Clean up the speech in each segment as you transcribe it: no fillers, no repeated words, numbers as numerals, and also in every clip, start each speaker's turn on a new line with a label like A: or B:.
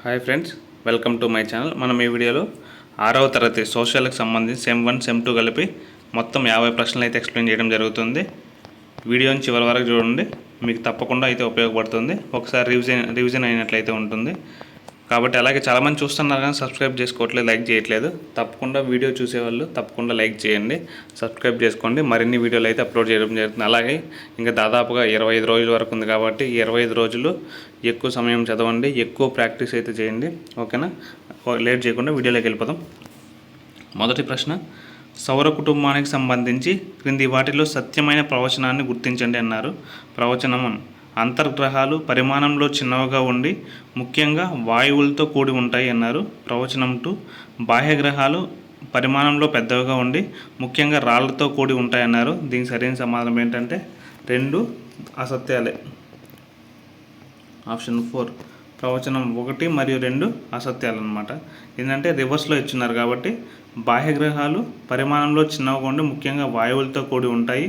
A: Hi friends, welcome to my channel. మనం ఈ వీడియోలో 6వ తరగతి సోషల్కి సంబంధించి సెమ్ 1 సెమ్ 2 కలిపి మొత్తం 50 ప్రశ్నలు అయితే ఎక్స్ప్లెయిన్ చేయడం జరుగుతుంది. వీడియోని చివరి వరకు చూడండి, మీకు తప్పకుండా అయితే ఉపయోగపడుతుంది. ఒకసారి రివిజన్ అయినట్లయితే ఉంటుంది కాబట్టి. అలాగే చాలామంది చూస్తున్నారు కానీ సబ్స్క్రైబ్ చేసుకోవట్లేదు, లైక్ చేయట్లేదు. తప్పకుండా వీడియో చూసేవాళ్ళు తప్పకుండా లైక్ చేయండి, సబ్స్క్రైబ్ చేసుకోండి. మరిన్ని వీడియోలు అయితే అప్లోడ్ చేయడం జరుగుతుంది. అలాగే ఇంకా దాదాపుగా 25 రోజుల వరకు ఉంది కాబట్టి 25 రోజులు ఎక్కువ సమయం చదవండి, ఎక్కువ ప్రాక్టీస్ అయితే చేయండి. ఓకేనా? లేట్ చేయకుండా వీడియోలోకి వెళ్ళిపోదాం. మొదటి ప్రశ్న, సౌర కుటుంబానికి సంబంధించి క్రింది వాటిలో సత్యమైన ప్రవచనాన్ని గుర్తించండి అన్నారు. ప్రవచనం: అంతర్గ్రహాలు పరిమాణంలో చిన్నవిగా ఉండి ముఖ్యంగా వాయువులతో కూడి ఉంటాయి అన్నారు. ప్రవచనం 2, బాహ్యగ్రహాలు పరిమాణంలో పెద్దవిగా ఉండి ముఖ్యంగా రాళ్లతో కూడి ఉంటాయి అన్నారు. దీనికి సరైన సమాధానం ఏంటంటే 2 అసత్యాలే. ఆప్షన్ 4, ప్రవచనం 1 మరియు 2 అసత్యాలు అనమాట. ఏంటంటే రివర్స్లో ఇచ్చినారు కాబట్టి బాహ్యగ్రహాలు పరిమాణంలో చిన్నవిగా ఉండి ముఖ్యంగా వాయువులతో కూడి ఉంటాయి.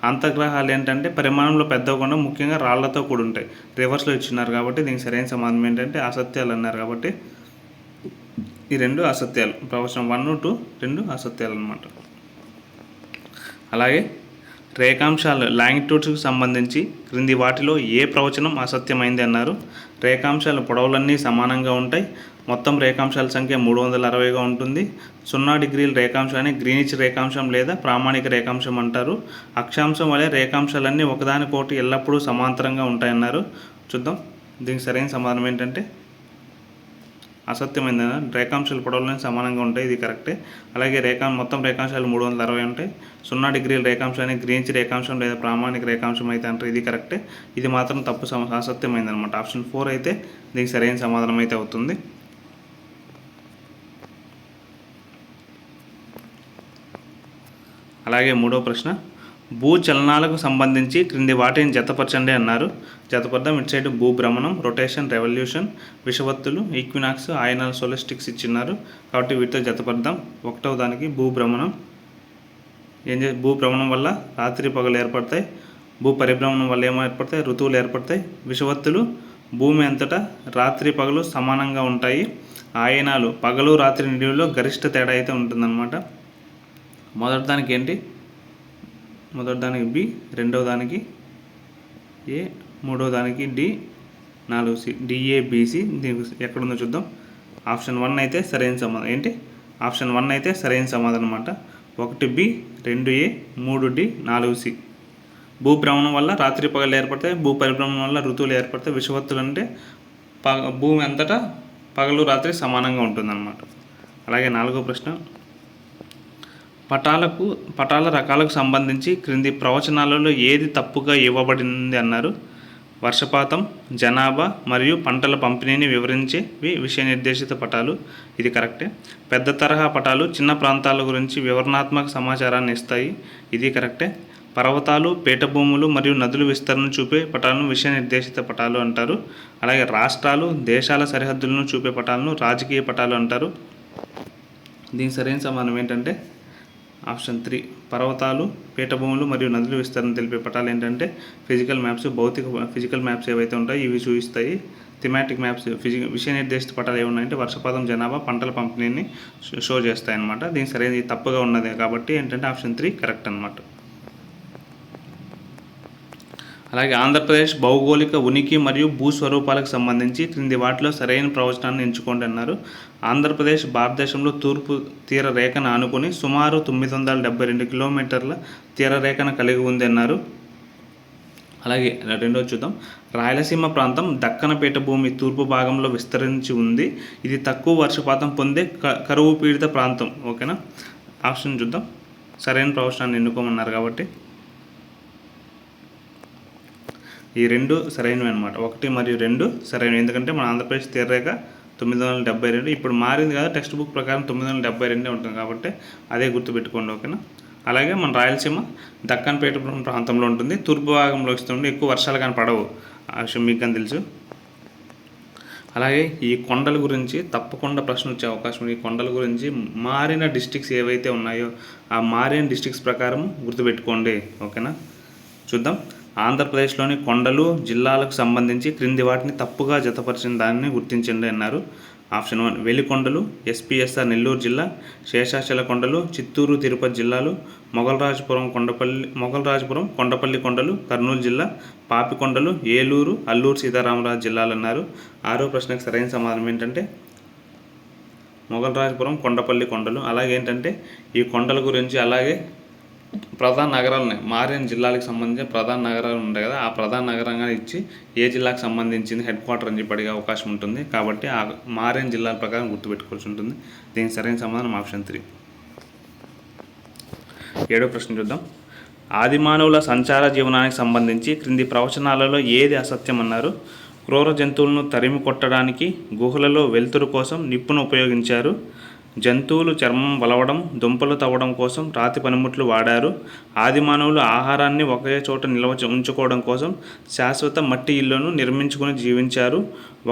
A: అంతర్గ్రహాలు ఏంటంటే పరిమాణంలో పెద్దగా ఉండి ముఖ్యంగా రాళ్లతో కూడి ఉంటాయి. రివర్స్లో ఇచ్చినారు కాబట్టి దీనికి సరైన సమాధానం ఏంటంటే అసత్యాలు అన్నారు కాబట్టి ఈ 2 అసత్యాలు. ప్రవచనం 1, 2 2 అసత్యాలు అన్నమాట. అలాగే రేఖాంశాలు లాంగిట్యూడ్స్కి సంబంధించి క్రింది వాటిలో ఏ ప్రవచనం అసత్యమైంది అన్నారు. రేఖాంశాల పొడవులన్నీ సమానంగా ఉంటాయి. మొత్తం రేఖాంశాల సంఖ్య 360గా ఉంటుంది. 0 డిగ్రీల రేఖాంశాన్ని గ్రీనిచ్ రేఖాంశం లేదా ప్రామాణిక రేఖాంశం అంటారు. అక్షాంశం వలె రేఖాంశాలన్నీ ఒకదానికొకటి ఎల్లప్పుడూ సమాంతరంగా ఉంటాయన్నారు. చూద్దాం, దీనికి సరైన సమాధానం ఏంటంటే అసత్యమైంది. రేఖాంశాల పొడవులన్నీ సమానంగా ఉంటాయి, ఇది కరెక్టే. అలాగే మొత్తం రేఖాంశాలు 360 ఉంటాయి. 0 డిగ్రీల రేఖాంశాన్ని గ్రీనిచ్ రేఖాంశం లేదా ప్రామాణిక రేఖాంశం అయితే అంటారు, ఇది కరెక్టే. ఇది మాత్రం తప్పు, అసత్యమైంది అనమాట. ఆప్షన్ 4 అయితే దీనికి సరైన సమాధానం అయితే అవుతుంది. అలాగే మూడో ప్రశ్న, భూచలనాలకు సంబంధించి క్రింది వాటిని జతపరచండి అన్నారు. జతపర్థం ఇటు సైడ్ భూభ్రమణం, రొటేషన్, రెవల్యూషన్, విషవత్తులు, ఈక్వినాక్స్, ఆయనాలు, సోలిస్టిక్స్ ఇచ్చినారు కాబట్టి వీటితో జతపర్థం. 1వ దానికి భూభ్రమణం. భూభ్రమణం వల్ల రాత్రి పగలు ఏర్పడతాయి. భూ పరిభ్రమణం వల్ల ఏమో ఏర్పడతాయి, ఋతువులు ఏర్పడతాయి. విషవత్తులు భూమి అంతటా రాత్రి పగలు సమానంగా ఉంటాయి. ఆయనాలు పగలు రాత్రి నిడివిలో గరిష్ట తేడా అయితే ఉంటుందన్నమాట. మొదటి దానికి ఏంటి? మొదటి దానికి బి, రెండవ దానికి ఏ, మూడవ దానికి డి, 4సి, డిఏబిసి. దీనికి ఎక్కడుందో చూద్దాం. ఆప్షన్ 1 అయితే సరైన సమాధానం. ఏంటి? ఆప్షన్ 1 అయితే సరైన సమాధానం అన్నమాట. 1బి, 2ఏ, 3డి, 4సి. భూభ్రమణం వల్ల రాత్రి పగలు ఏర్పడతాయి. భూ పరిభ్రమణం వల్ల ఋతువులు ఏర్పడతాయి. విషవత్తులు అంటే భూమి అంతటా పగలు రాత్రి సమానంగా ఉంటుందన్నమాట. అలాగే 4వ ప్రశ్న, పటాల రకాలకు సంబంధించి క్రింది ప్రవచనాలలో ఏది తప్పుగా ఇవ్వబడింది అన్నారు. వర్షపాతం, జనాభా మరియు పంటల పంపిణీని వివరించేవి విషయ నిర్దేశిత పటాలు, ఇది కరెక్టే. పెద్ద తరహా పటాలు చిన్న ప్రాంతాల గురించి వివరణాత్మక సమాచారాన్ని ఇస్తాయి, ఇది కరెక్టే. పర్వతాలు, పీఠభూములు మరియు నదుల విస్తరణ చూపే పటాలను విషయ నిర్దేశిత పటాలు అంటారు. అలాగే రాష్ట్రాలు, దేశాల సరిహద్దులను చూపే పటాలను రాజకీయ పటాలు అంటారు. దీనికి సరైన సమాధానం ఏంటంటే ఆప్షన్ 3, పర్వతాలు, పీఠభూములు మరియు నదుల విస్తరణ తెలిపే పటాలు ఏంటంటే ఫిజికల్ మ్యాప్స్. ఫిజికల్ మ్యాప్స్ ఏవైతే ఉంటాయో ఇవి చూపిస్తాయి. థిమాటిక్ మ్యాప్స్, విషయ నిర్దేశిత పటాలు ఏమున్నాయంటే వర్షపాతం, జనాభా, పంటల పంపిణీని షో చేస్తాయి అన్నమాట. దీనికి సరైనది తప్పుగా ఉన్నది కాబట్టి ఏంటంటే ఆప్షన్ 3 కరెక్ట్ అనమాట. అలాగే ఆంధ్రప్రదేశ్ భౌగోళిక ఉనికి మరియు భూస్వరూపాలకు సంబంధించి క్రింది వాటిలో సరైన ప్రవచనాన్ని ఎంచుకోండి అన్నారు. ఆంధ్రప్రదేశ్ భారతదేశంలో తూర్పు తీర రేఖను ఆనుకొని సుమారు 972 కిలోమీటర్ల తీర రేఖను కలిగి ఉంది అన్నారు. అలాగే రెండోది చూద్దాం. రాయలసీమ ప్రాంతం దక్కన పీఠభూమి తూర్పు భాగంలో విస్తరించి ఉంది. ఇది తక్కువ వర్షపాతం పొందే కరువు పీడిత ప్రాంతం. ఓకేనా? ఆప్షన్ చూద్దాం. సరైన ప్రవచనాన్ని ఎన్నుకోమన్నారు కాబట్టి ఈ 2 సరైనవి అనమాట. 1 మరియు 2 సరైనవి. ఎందుకంటే మన ఆంధ్రప్రదేశ్ తీరరేఖ 972. ఇప్పుడు మారింది కదా, టెక్స్ట్ బుక్ ప్రకారం 972 ఉంటుంది కాబట్టి అదే గుర్తుపెట్టుకోండి. ఓకేనా? అలాగే మన రాయలసీమ దక్కన్ పీఠభూమి ప్రాంతంలో ఉంటుంది. తూర్పు భాగంలో వస్తుంటే ఎక్కువ వర్షాలు కానీ పడవు, ఆ విషయం మీకు కానీ తెలుసు. అలాగే ఈ కొండల గురించి తప్పకుండా ప్రశ్న వచ్చే అవకాశం ఉంది. ఈ కొండల గురించి మారిన డిస్ట్రిక్ట్స్ ఏవైతే ఉన్నాయో ఆ మారిన డిస్ట్రిక్ట్స్ ప్రకారం గుర్తుపెట్టుకోండి. ఓకేనా? చూద్దాం. ఆంధ్రప్రదేశ్లోని కొండలు జిల్లాలకు సంబంధించి క్రింది వాటిని తప్పుగా జతపరిచిన దానిని గుర్తించండి అన్నారు. ఆప్షన్ 1 వెలికొండలు ఎస్పీఎస్ఆర్ నెల్లూరు జిల్లా, శేషాచల కొండలు చిత్తూరు తిరుపతి జిల్లాలు, మొగల్రాజపురం కొండపల్లి కొండలు కర్నూలు జిల్లా, పాపికొండలు ఏలూరు అల్లూరు సీతారామరాజు జిల్లాలు అన్నారు. 6వ ప్రశ్నకు సరైన సమాధానం ఏంటంటే మొగల్రాజపురం కొండపల్లి కొండలు. అలాగే ఏంటంటే ఈ కొండల గురించి అలాగే ప్రధాన నగరాలు ఉన్నాయి. మారేన్ జిల్లాలకు సంబంధించిన ప్రధాన నగరాలు ఉంటాయి కదా, ఆ ప్రధాన నగరంగా ఇచ్చి ఏ జిల్లాకు సంబంధించింది హెడ్ క్వార్టర్ అని చెప్పి అడిగే అవకాశం ఉంటుంది. కాబట్టి ఆ మారేన్ జిల్లాల ప్రకారం గుర్తుపెట్టుకోవాల్సి ఉంటుంది. దీనికి సరైన సమాధానం ఆప్షన్ 3. 7వ ప్రశ్న చూద్దాం. ఆదిమానవుల సంచార జీవనానికి సంబంధించి క్రింది ప్రవచనాలలో ఏది అసత్యం అన్నారు. క్రూర జంతువులను తరిమి కొట్టడానికి గుహలలో వెలుతురు కోసం నిప్పును ఉపయోగించారు. జంతువులు చర్మం వలవడం దుంపలు తవ్వడం కోసం రాతి పనిముట్లు వాడారు. ఆదిమానవులు ఆహారాన్ని ఒకే చోట నిల్వ ఉంచుకోవడం కోసం శాశ్వత మట్టి ఇళ్లను నిర్మించుకుని జీవించారు.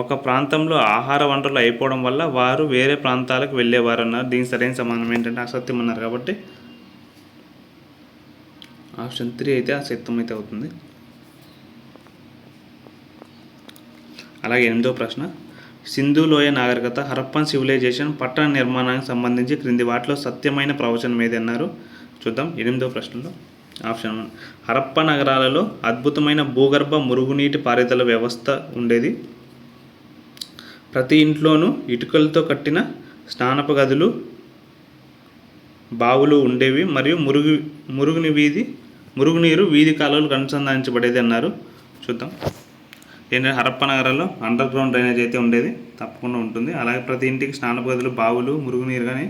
A: ఒక ప్రాంతంలో ఆహార వనరులు అయిపోవడం వల్ల వారు వేరే ప్రాంతాలకు వెళ్ళేవారు అన్నారు. దీనికి సరైన సమాధానం ఏంటంటే అసత్యం అన్నారు. కాబట్టి ఆప్షన్ 3 అయితే అసత్యం అయితే అవుతుంది. అలాగే 8వ ప్రశ్న. సింధు లోయ నాగరికత హరప్పన్ సివిలైజేషన్ పట్టణ నిర్మాణానికి సంబంధించి క్రింది వాటిలో సత్యమైన ప్రవచనం ఏది అన్నారు. చూద్దాం. 8వ ప్రశ్నలో ఆప్షన్ 1 హరప్ప నగరాలలో అద్భుతమైన భూగర్భ మురుగునీటి పారుదల వ్యవస్థ ఉండేది. ప్రతి ఇంట్లోనూ ఇటుకలతో కట్టిన స్నానపు గదులు బావులు ఉండేవి మరియు మురుగునీరు వీధి కాలువలకు అనుసంధానించబడేది అన్నారు. చూద్దాం. ఏంటంటే హరప్ప నగరాల్లో అండర్ గ్రౌండ్ డ్రైనేజ్ అయితే ఉండేది, తప్పకుండా ఉంటుంది. అలాగే ప్రతి ఇంటికి స్నానపు గదులు బావులు మురుగునీరు కానీ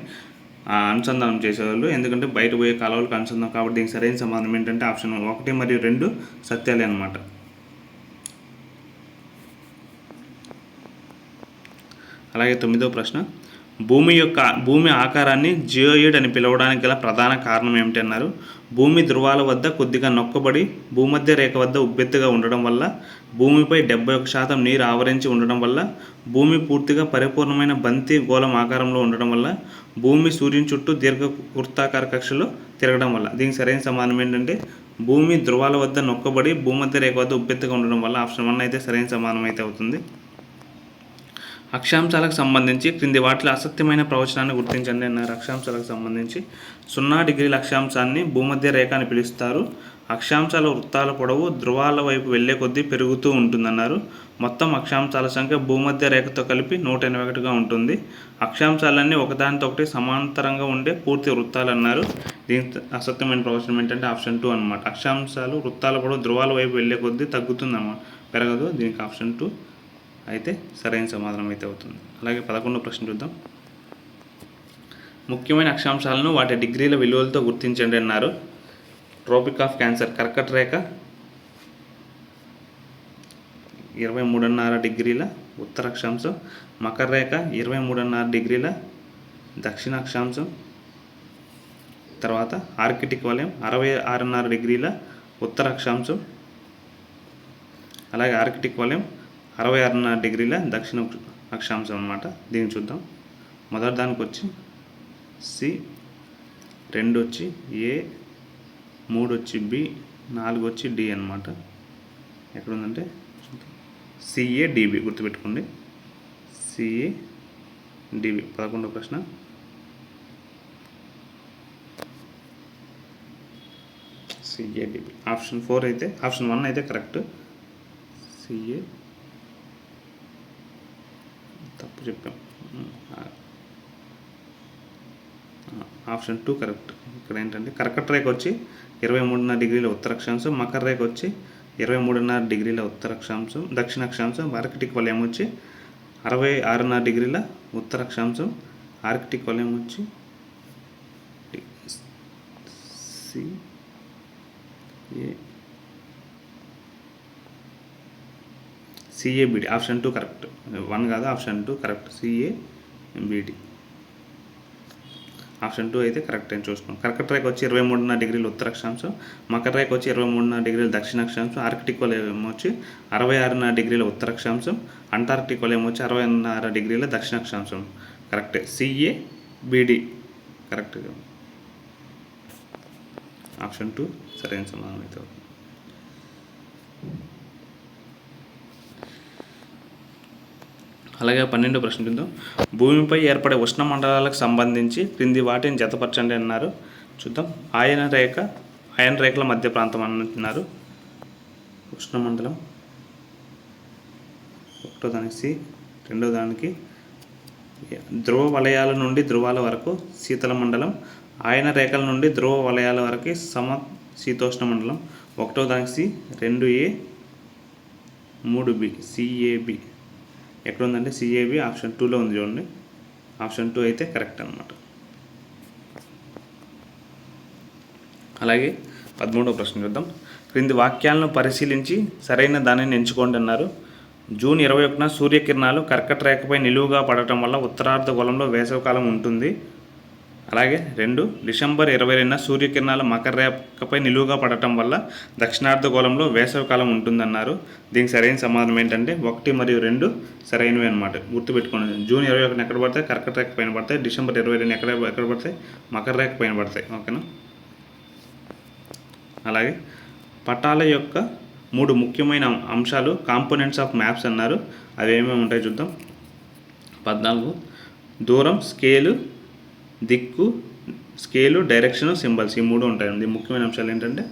A: అనుసంధానం చేసేవాళ్ళు, ఎందుకంటే బయట పోయే కాలువలకు అనుసంధానం. కాబట్టి దీనికి సరైన సమాధానం ఏంటంటే ఆప్షన్ 1 మరియు 2 సత్యాలే అన్నమాట. అలాగే 9వ ప్రశ్న. భూమి ఆకారాన్ని జియోయిడ్ అని పిలవడానికి గల ప్రధాన కారణం ఏమిటి అన్నారు. భూమి ధృవాల వద్ద కొద్దిగా నొక్కబడి భూమధ్య రేఖ వద్ద ఉబ్బెత్తుగా ఉండడం వల్ల, భూమిపై 71% నీరు ఆవరించి ఉండడం వల్ల, భూమి పూర్తిగా పరిపూర్ణమైన బంతి గోళం ఆకారంలో ఉండడం వల్ల, భూమి సూర్యుని చుట్టూ వృత్తాకార కక్షలో తిరగడం వల్ల. దీనికి సరైన సమాధానం ఏంటంటే భూమి ధృవాల వద్ద నొక్కబడి భూమధ్య రేఖ వద్ద ఉబ్బెత్తుగా ఉండడం వల్ల. ఆప్షన్ 1 అయితే సరైన సమాధానం అయితే అవుతుంది. అక్షాంశాలకు సంబంధించి క్రింది వాటిలో అసత్యమైన ప్రవచనాన్ని గుర్తించండి అన్నారు. అక్షాంశాలకు సంబంధించి 0 డిగ్రీల అక్షాంశాన్ని భూమధ్య రేఖ అని పిలుస్తారు. అక్షాంశాల వృత్తాల పొడవు ధృవాల వైపు వెళ్లే కొద్దీ పెరుగుతూ ఉంటుందన్నారు. మొత్తం అక్షాంశాల సంఖ్య భూమధ్య రేఖతో కలిపి 181గా ఉంటుంది. అక్షాంశాలన్నీ ఒకదానితో ఒకటి సమాంతరంగా ఉండే పూర్తి వృత్తాలు అన్నారు. దీనికి అసత్యమైన ప్రవచనం ఏంటంటే ఆప్షన్ 2 అనమాట. అక్షాంశాలు వృత్తాల పొడవు ధృవాల వైపు వెళ్లే కొద్దీ తగ్గుతుంది అన్నమాట, పెరగదు. దీనికి ఆప్షన్ 2 అయితే సరైన సమాధానం అయితే అవుతుంది. అలాగే 11వ ప్రశ్న చూద్దాం. ముఖ్యమైన అక్షాంశాలను వాటి డిగ్రీల విలువలతో గుర్తించండి అన్నారు. ట్రోపిక్ ఆఫ్ క్యాన్సర్ కర్కట రేఖ 23.5 డిగ్రీల ఉత్తర అక్షాంశం, మకర రేఖ 23.5 డిగ్రీల దక్షిణ అక్షాంశం, తర్వాత ఆర్కిటిక్ వలయం 66.5 డిగ్రీల ఉత్తర అక్షాంశం, అలాగే ఆర్కిటిక్ వలయం 66.5 డిగ్రీల దక్షిణ అక్షాంశం అన్నమాట. దీన్ని చూద్దాం. మొదటి దానికి వచ్చి సి, 2 వచ్చి ఏ, 3 వచ్చి బి, 4 వచ్చి డి అన్నమాట. ఎక్కడుందంటే సిఏడిబి గుర్తుపెట్టుకోండి. సిఏడిబి 11వ ప్రశ్న. సిఏడిబి ఆప్షన్ 4 అయితే ఆప్షన్ 1 అయితే కరెక్ట్. సిఏ తప్పు చెప్పాం. Option 2 correct. ఇక్కడ ఏంటంటే కర్కట రేఖ వచ్చి 23.5 డిగ్రీల ఉత్తర అక్షాంశం, మకర రేఖ వచ్చి 23.5 డిగ్రీల ఉత్తర అక్షాంశం దక్షిణ అక్షాంశం, ఆర్కిటిక్ వలయం వచ్చి 66.5 డిగ్రీల ఉత్తర అక్షాంశం, ఆర్కిటిక్ వలయం వచ్చి సిఏబిడి. Option 2 correct. 1 కాదు, ఆప్షన్ 2 కరెక్ట్. సిఏబిడి ఆప్షన్ 2 అయితే కరెక్ట్ అని చూసుకోండి. కర్కట రేఖ వచ్చి 23.5 డిగ్రీల ఉత్తర అక్షాంశం, మకర రేఖ వచ్చి 23.5 డిగ్రీల దక్షిణ అక్షాంశం, ఆర్కిటిక్ వలయం వచ్చి 66.5 డిగ్రీల ఉత్తర అక్షాంశం, అంటార్కిటిక్ వలయం వచ్చి 66 డిగ్రీల దక్షిణ అక్షాంశం. కరెక్టే. CABD correct. ఆప్షన్ 2 సరైన సమాధానం అయితే. అలాగే 12వ ప్రశ్న చూద్దాం. భూమిపై ఏర్పడే ఉష్ణ మండలాలకు సంబంధించి క్రింది వాటిని జతపరచండి అన్నారు. చూద్దాం. ఆయన రేఖల మధ్య ప్రాంతం అంటున్నారు. ఉష్ణమండలం ఒకటో దానికి సి, రెండో దానికి ధ్రువ వలయాల నుండి ధ్రువాల వరకు శీతల మండలం, ఆయన రేఖల నుండి ధ్రువ వలయాల వరకు శీతోష్ణ మండలం. ఒకటో దానికి సి, 2A, 3B, CAB. ఎక్కడ ఉందంటే CAB ఆప్షన్ 2లో ఉంది చూడండి. ఆప్షన్ 2 అయితే కరెక్ట్ అనమాట. అలాగే 13వ ప్రశ్న చూద్దాం. క్రింది వాక్యాలను పరిశీలించి సరైన దానిని ఎంచుకోండి అన్నారు. జూన్ 21న సూర్యకిరణాలు కర్కట రేఖపై నిలువుగా పడటం వల్ల ఉత్తరార్ధగోళంలో వేసవికాలం ఉంటుంది. అలాగే 2 డిసెంబర్ 22న సూర్యకిరణాలు మకర రేఖపై నిలువుగా పడటం వల్ల దక్షిణార్ధగోళంలో వేసవికాలం ఉంటుందన్నారు. దీనికి సరైన సమాధానం ఏంటంటే 1 మరియు 2 సరైనవి అనమాట. గుర్తుపెట్టుకోండి. జూన్ 21న ఎక్కడ పడతాయి? కర్కట రేఖ పైన పడతాయి. డిసెంబర్ 22న ఎక్కడ పడతాయి? మకర రేఖ పైన పడతాయి. ఓకేనా. అలాగే పటాల యొక్క 3 ముఖ్యమైన అంశాలు కాంపోనెంట్స్ ఆఫ్ మ్యాప్స్ అన్నారు. అవి ఏమేమి ఉంటాయి చూద్దాం. 14 దూరం, స్కేలు, దిక్కు, స్కేలు, డైరెక్షన్, సింబల్స్. ఈ 3 ఉంటాయండి. ముఖ్యమైన అంశాలు ఏంటంటే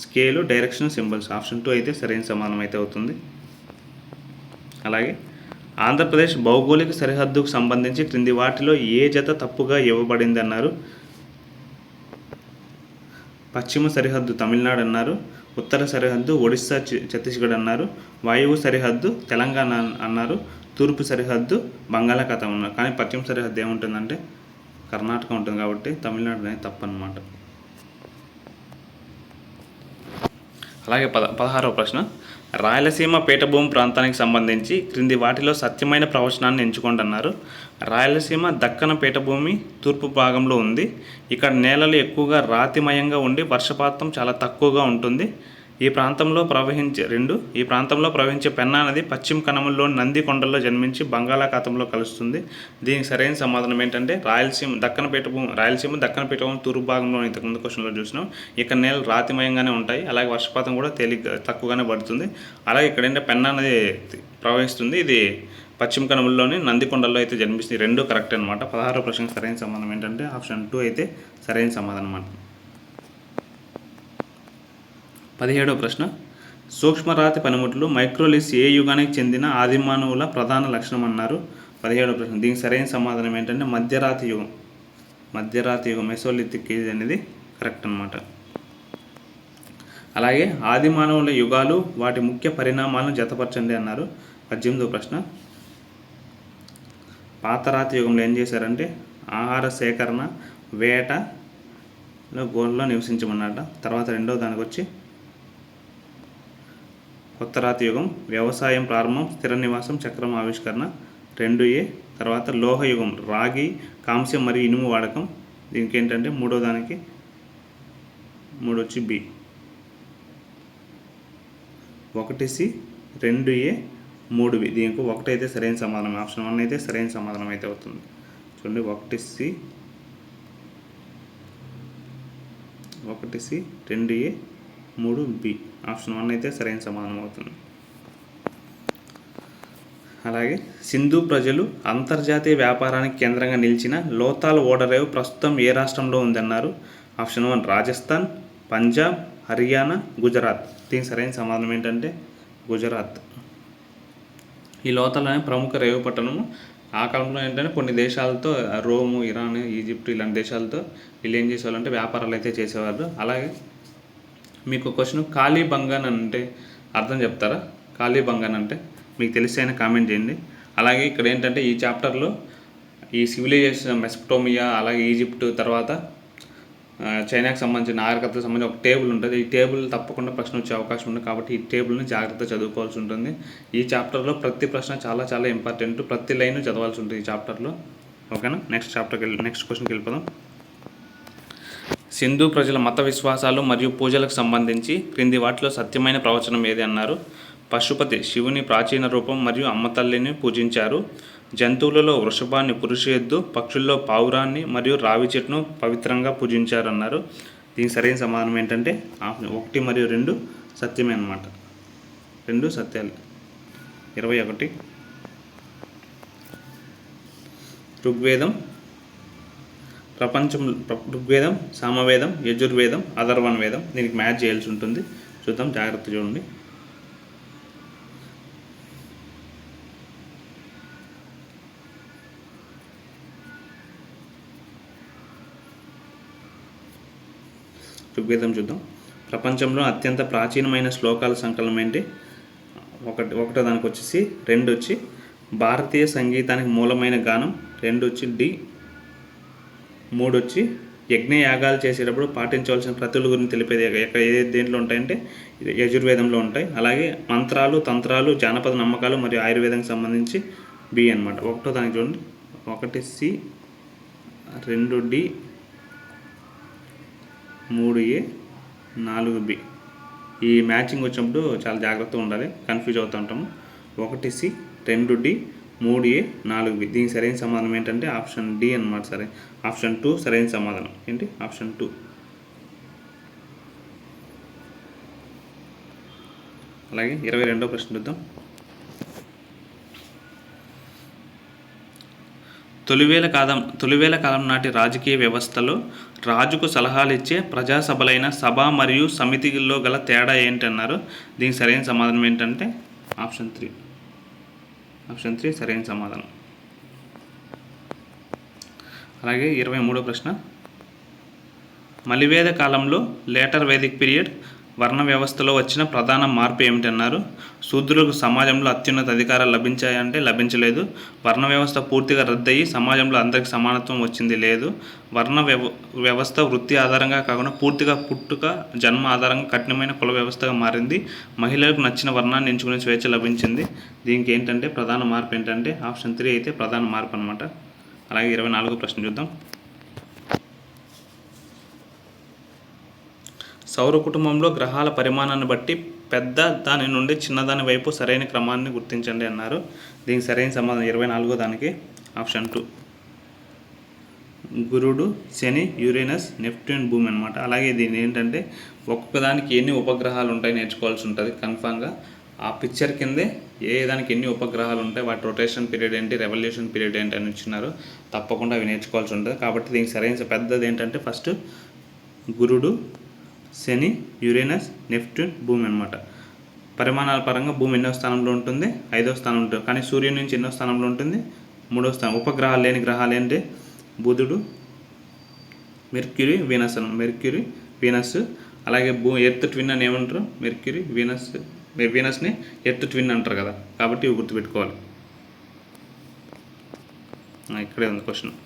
A: స్కేలు, డైరెక్షన్, సింబల్స్. ఆప్షన్ 2 అయితే సరైన సమాధానం అయితే అవుతుంది. అలాగే ఆంధ్రప్రదేశ్ భౌగోళిక సరిహద్దుకు సంబంధించి క్రింది వాటిలో ఏ జత తప్పుగా ఇవ్వబడింది అన్నారు. పశ్చిమ సరిహద్దు తమిళనాడు అన్నారు. ఉత్తర సరిహద్దు ఒడిస్సా, ఛత్తీస్గఢ్ అన్నారు. వాయువు సరిహద్దు తెలంగాణ అన్నారు. తూర్పు సరిహద్దు బంగాళాఖాతం అన్నారు. కానీ పశ్చిమ సరిహద్దు ఏముంటుందంటే కర్ణాటక ఉంటుంది కాబట్టి తమిళనాడు అనేది తప్పన్నమాట. అలాగే 16వ ప్రశ్న. రాయలసీమ పీఠభూమి ప్రాంతానికి సంబంధించి క్రింది వాటిలో సత్యమైన ప్రవచనాన్ని ఎంచుకోండి అన్నారు. రాయలసీమ దక్కన పీఠభూమి తూర్పు భాగంలో ఉంది. ఇక్కడ నేలలు ఎక్కువగా రాతిమయంగా ఉండి వర్షపాతం చాలా తక్కువగా ఉంటుంది. ఈ ప్రాంతంలో ప్రవహించే పెన్నా నది పశ్చిమ కనుమల్లోని నంది కొండల్లో జన్మించి బంగాళాఖాతంలో కలుస్తుంది. దీనికి సరైన సమాధానం ఏంటంటే రాయలసీమ దక్కన పీఠభూమి తూర్పు భాగంలో ఇంతకుముందు క్వశ్చన్లో చూసినాం. ఇక్కడ నేలలు రాతిమయంగానే ఉంటాయి. అలాగే వర్షపాతం కూడా తక్కువగానే పడుతుంది. అలాగే ఇక్కడ ఏంటంటే పెన్నా నది ప్రవహిస్తుంది. ఇది పశ్చిమ కనుమల్లోని నందికొండల్లో అయితే జన్మిస్తుంది. 2 కరెక్ట్ అనమాట. 16వ ప్రశ్నకు సరైన సమాధానం ఏంటంటే ఆప్షన్ 2 అయితే సరైన సమాధానం అన్నమాట. 17వ ప్రశ్న. సూక్ష్మరాతి పనిముట్లు మైక్రోలిథ్ ఏ యుగానికి చెందిన ఆదిమానవుల ప్రధాన లక్షణం అన్నారు. 17వ ప్రశ్న. దీనికి సరైన సమాధానం ఏంటంటే మధ్యరాతి యుగం మెసోలిథిక్ ఏజ్ అనేది కరెక్ట్ అనమాట. అలాగే ఆదిమానవుల యుగాలు వాటి ముఖ్య పరిణామాలను జతపరచండి అన్నారు. 18వ ప్రశ్న. పాతరాతి యుగంలో ఏం చేశారంటే ఆహార సేకరణ, వేటలో గోళ్ళలో నివసించమన్నట. తర్వాత 2వ దానికి వచ్చి కొత్త రాతి యుగం వ్యవసాయం ప్రారంభం, స్థిర నివాసం, చక్రం ఆవిష్కరణ. 2A. తర్వాత లోహయుగం రాగి, కాంస్యం మరియు ఇనుము వాడకం. దీనికి ఏంటంటే 3వ దానికి 3 వచ్చి B. 1C, 2A, 3B. దీనికి 1 అయితే సరైన సమాధానం. ఆప్షన్ 1 అయితే సరైన సమాధానం అయితే అవుతుంది. చూడండి 1C, 2A, 3B. ఆప్షన్ 1 అయితే సరైన సమాధానం అవుతుంది. అలాగే సింధు ప్రజలు అంతర్జాతీయ వ్యాపారానికి కేంద్రంగా నిలిచిన లోతాల్ ఓడరేవు ప్రస్తుతం ఏ రాష్ట్రంలో ఉందన్నారు. ఆప్షన్ 1 రాజస్థాన్, పంజాబ్, హర్యానా, గుజరాత్. దీనికి సరైన సమాధానం ఏంటంటే గుజరాత్. ఈ లోతాల్ అనే ప్రముఖ రేవు పట్టణము. ఆ కాలంలో ఏంటంటే కొన్ని దేశాలతో రోము, ఇరాన్, ఈజిప్ట్ ఇలాంటి దేశాలతో వీళ్ళు ఏం చేసేవాళ్ళంటే వ్యాపారాలు అయితే చేసేవాళ్ళు. అలాగే మీకు క్వశ్చన్ కాళీబంగన్ అంటే అర్థం చెప్తారా? కాళీబంగన్ అంటే మీకు తెలిస్తే కామెంట్ చేయండి. అలాగే ఇక్కడ ఏంటంటే ఈ చాప్టర్లో ఈ సివిలైజేషన్ మెసొపోటేమియా, అలాగే ఈజిప్ట్, తర్వాత చైనాకి సంబంధించిన నాగరికతకు సంబంధించి ఒక టేబుల్ ఉంటుంది. ఈ టేబుల్ తప్పకుండా ప్రశ్న వచ్చే అవకాశం ఉంది కాబట్టి ఈ టేబుల్ని జాగ్రత్తగా చదువుకోవాల్సి ఉంటుంది. ఈ చాప్టర్లో ప్రతి ప్రశ్న చాలా చాలా ఇంపార్టెంట్. ప్రతి లైన్ చదవాల్సి ఉంటుంది ఈ చాప్టర్లో. ఓకేనా. నెక్స్ట్ క్వశ్చన్కి వెళ్ళిపోదాం. సింధు ప్రజల మత విశ్వాసాలు మరియు పూజలకు సంబంధించి క్రింది వాటిలో సత్యమైన ప్రవచనం ఏది అన్నారు. పశుపతి శివుని ప్రాచీన రూపం మరియు అమ్మతల్లిని పూజించారు. జంతువులలో వృషభాన్ని పురుష ఎద్దు, పక్షుల్లో పావురాన్ని మరియు రావి చెట్టును పవిత్రంగా పూజించారన్నారు. దీనికి సరైన సమాధానం ఏంటంటే 1 మరియు 2 సత్యమే అన్నమాట. 2 సత్యాలు. 21. ఋగ్వేదం, ఋగ్వేదం, సామవేదం, యజుర్వేదం, అథర్వణ వేదం. దీనికి మ్యాచ్ చేయాల్సి ఉంటుంది. చూద్దాం, జాగ్రత్త చూడండి. ఋగ్వేదం చూద్దాం. ప్రపంచంలో అత్యంత ప్రాచీనమైన శ్లోకాల సంకలనం ఏంటి? ఒకటో దానికి వచ్చేసి 2 వచ్చి భారతీయ సంగీతానికి మూలమైన గానం, 2 వచ్చి డి, 3 వచ్చి యజ్ఞయాగాలు చేసేటప్పుడు పాటించవలసిన ప్రతుల గురించి తెలిపేది ఏ దేంట్లో ఉంటాయంటే యజుర్వేదంలో ఉంటాయి. అలాగే మంత్రాలు, తంత్రాలు, జానపద నమ్మకాలు మరియు ఆయుర్వేదానికి సంబంధించి బి అనమాట. ఒకటో దానికి చూడండి, 1 సి, 2 డి, 3 ఏ, 4 బి. ఈ మ్యాచింగ్ వచ్చినప్పుడు చాలా జాగ్రత్తగా ఉండాలి, కన్ఫ్యూజ్ అవుతూ ఉంటాము. 1 సి, 2 డి, 3 ఏ, 4 బి. దీనికి సరైన సమాధానం ఏంటంటే ఆప్షన్ డి అన్నమాట. సరే, ఆప్షన్ 2 సరైన సమాధానం ఏంటి? ఆప్షన్ 2. అలాగే 22వ ప్రశ్న చూద్దాం. తొలివేల కాలం నాటి రాజకీయ వ్యవస్థలో రాజుకు సలహాలు ఇచ్చే ప్రజాసభలైన సభ మరియు సమితిలో గల తేడా ఏంటన్నారు? దీనికి సరైన సమాధానం ఏంటంటే ఆప్షన్ 3. ఆప్షన్ 3 సరైన సమాధానం. అలాగే 23వ ప్రశ్న. మలివేద కాలంలో లేటర్ వేదిక్ పీరియడ్ వర్ణ వ్యవస్థలో వచ్చిన ప్రధాన మార్పు ఏమిటన్నారు? శూద్రులకు సమాజంలో అత్యున్నత అధికారాలు లభించాయంటే లభించలేదు. వర్ణ వ్యవస్థ పూర్తిగా రద్దయి సమాజంలో అందరికి సమానత్వం వచ్చింది లేదు. వర్ణ వ్యవస్థ వృత్తి ఆధారంగా కాకుండా పూర్తిగా పుట్టుక, జన్మ ఆధారంగా కఠినమైన కుల వ్యవస్థగా మారింది. మహిళలకు నచ్చిన వర్ణాన్ని ఎంచుకునే స్వేచ్ఛ లభించింది. దీనికి ఏంటంటే ప్రధాన మార్పు ఏంటంటే ఆప్షన్ 3 అయితే ప్రధాన మార్పు అనమాట. అలాగే 24వ ప్రశ్న చూద్దాం. సౌర కుటుంబంలో గ్రహాల పరిమాణాన్ని బట్టి పెద్ద దాని నుండి చిన్నదాని వైపు సరైన క్రమాన్ని గుర్తించండి అన్నారు. దీనికి సరైన సమాధానం 24వ దానికి ఆప్షన్ 2. గురుడు, శని, యురేనస్, నెప్ట్యూన్, భూమి అనమాట. అలాగే దీని ఏంటంటే ఒక్కొక్క దానికి ఎన్ని ఉపగ్రహాలు ఉంటాయి నేర్చుకోవాల్సి ఉంటుంది కన్ఫామ్గా. ఆ పిక్చర్ కిందే ఏ దానికి ఎన్ని ఉపగ్రహాలు ఉంటాయి, వాటి రొటేషన్ పీరియడ్ ఏంటి, రెవల్యూషన్ పీరియడ్ ఏంటి అని ఇచ్చినారు. తప్పకుండా అవి నేర్చుకోవాల్సి ఉంటుంది. కాబట్టి దీనికి సరైన పెద్దది ఏంటంటే ఫస్ట్ గురుడు, శని, యురేనస్, నెప్ట్యూన్, భూమి అనమాట. పరిమాణాల పరంగా భూమి 8వ స్థానంలో ఉంటుంది, 5వ స్థానంలో ఉంటుంది. కానీ సూర్యుని నుంచి 8వ స్థానంలో ఉంటుంది, 3వ స్థానం. ఉపగ్రహాలు లేని గ్రహాలు ఏంటి? బుధుడు, మెర్క్యూరీ, వీనస్ అన్న. Mercury, Venus. అలాగే ఎర్త్ ట్విన్ అని ఏమంటారు? మెర్క్యూరీ, వీనస్ని ఎర్త్ ట్విన్ అంటారు కదా. కాబట్టి ఇవి గుర్తుపెట్టుకోవాలి. ఇక్కడే ఉంది క్వశ్చన్.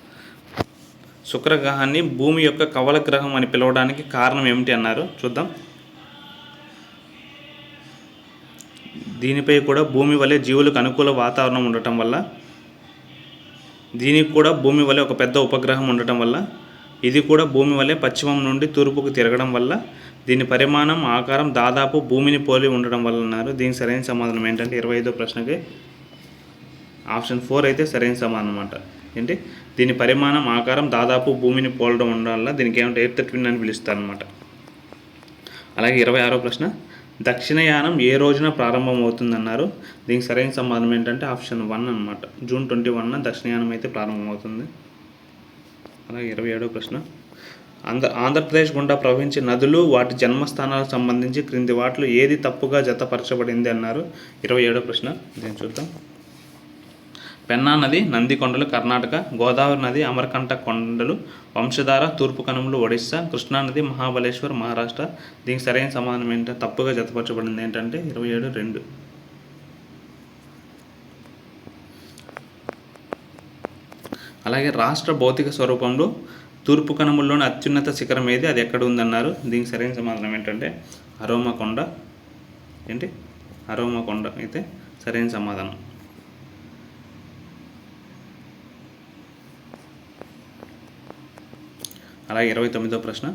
A: శుక్రగ్రహాన్ని భూమి యొక్క కవల గ్రహం అని పిలవడానికి కారణం ఏమిటి అన్నారు? చూద్దాం. దీనిపై కూడా భూమి వలె జీవులకు అనుకూల వాతావరణం ఉండటం వల్ల, దీనికి కూడా భూమి వలె ఒక పెద్ద ఉపగ్రహం ఉండటం వల్ల, ఇది కూడా భూమి వలె పశ్చిమం నుండి తూర్పుకు తిరగడం వల్ల, దీని పరిమాణం, ఆకారం దాదాపు భూమిని పోలి ఉండడం వల్ల అన్నారు. దీనికి సరైన సమాధానం ఏంటంటే 25వ ప్రశ్నకి ఆప్షన్ 4 అయితే సరైన సమాధానం అన్నమాట. ఏంటి? దీని పరిమాణం, ఆకారం దాదాపు భూమిని పోలడం ఉండడం వల్ల దీనికి ఏమంటే ఎర్త్ ట్విన్ అని పిలుస్తారు అనమాట. అలాగే 26వ ప్రశ్న. దక్షిణయానం ఏ రోజున ప్రారంభమవుతుందన్నారు? దీనికి సరైన సమాధానం ఏంటంటే ఆప్షన్ 1 అనమాట. జూన్ 21న దక్షిణయానం అయితే ప్రారంభమవుతుంది. అలాగే 27వ ప్రశ్న. ఆంధ్రప్రదేశ్ గుండా ప్రవహించే నదులు, వాటి జన్మస్థానాలకు సంబంధించి క్రింది వాటిలో ఏది తప్పుగా జతపరచబడింది అన్నారు? 27వ ప్రశ్న. దీన్ని చూద్దాం. పెన్నా నది నందికొండలు కర్ణాటక, గోదావరి నది అమరకంట కొండలు, వంశధార తూర్పు కనుమలు ఒడిస్సా, కృష్ణా నది మహాబలేశ్వర్ మహారాష్ట్ర. దీనికి సరైన సమాధానం ఏంటంటే తప్పుగా జతపరచబడింది ఏంటంటే 27(2). అలాగే రాష్ట్ర భౌతిక స్వరూపంలో తూర్పు కనుమల్లోని అత్యున్నత శిఖరం ఏది, అది ఎక్కడ ఉందన్నారు? దీనికి సరైన సమాధానం ఏంటంటే అరోమా కొండ. ఏంటి? అరోమా కొండ అయితే సరైన సమాధానం. అలాగే 29వ ప్రశ్న.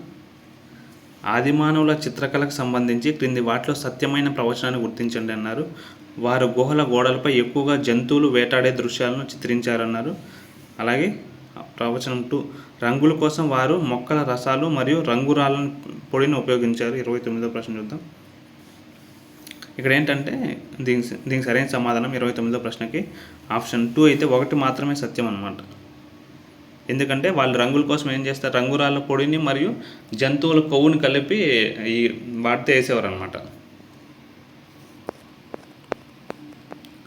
A: ఆదిమానవుల చిత్రకళకు సంబంధించి క్రింది వాటిలో సత్యమైన ప్రవచనాన్ని గుర్తించండి అన్నారు. వారు గుహల గోడలపై ఎక్కువగా జంతువులు వేటాడే దృశ్యాలను చిత్రించారన్నారు. అలాగే ప్రవచనం 2. రంగుల కోసం వారు మొక్కల రసాలు మరియు రంగురాళ్ళ పొడిని ఉపయోగించారు. 29వ ప్రశ్న చూద్దాం. ఇక్కడ ఏంటంటే దీనికి సరైన సమాధానం 29వ ప్రశ్నకి ఆప్షన్ 2 అయితే 1 మాత్రమే సత్యం అన్నమాట. ఎందుకంటే వాళ్ళు రంగుల కోసం ఏం చేస్తారు, రంగురాళ్ళ పొడిని మరియు జంతువుల కొవ్వుని కలిపి ఈ వాటితో వేసేవారు అనమాట.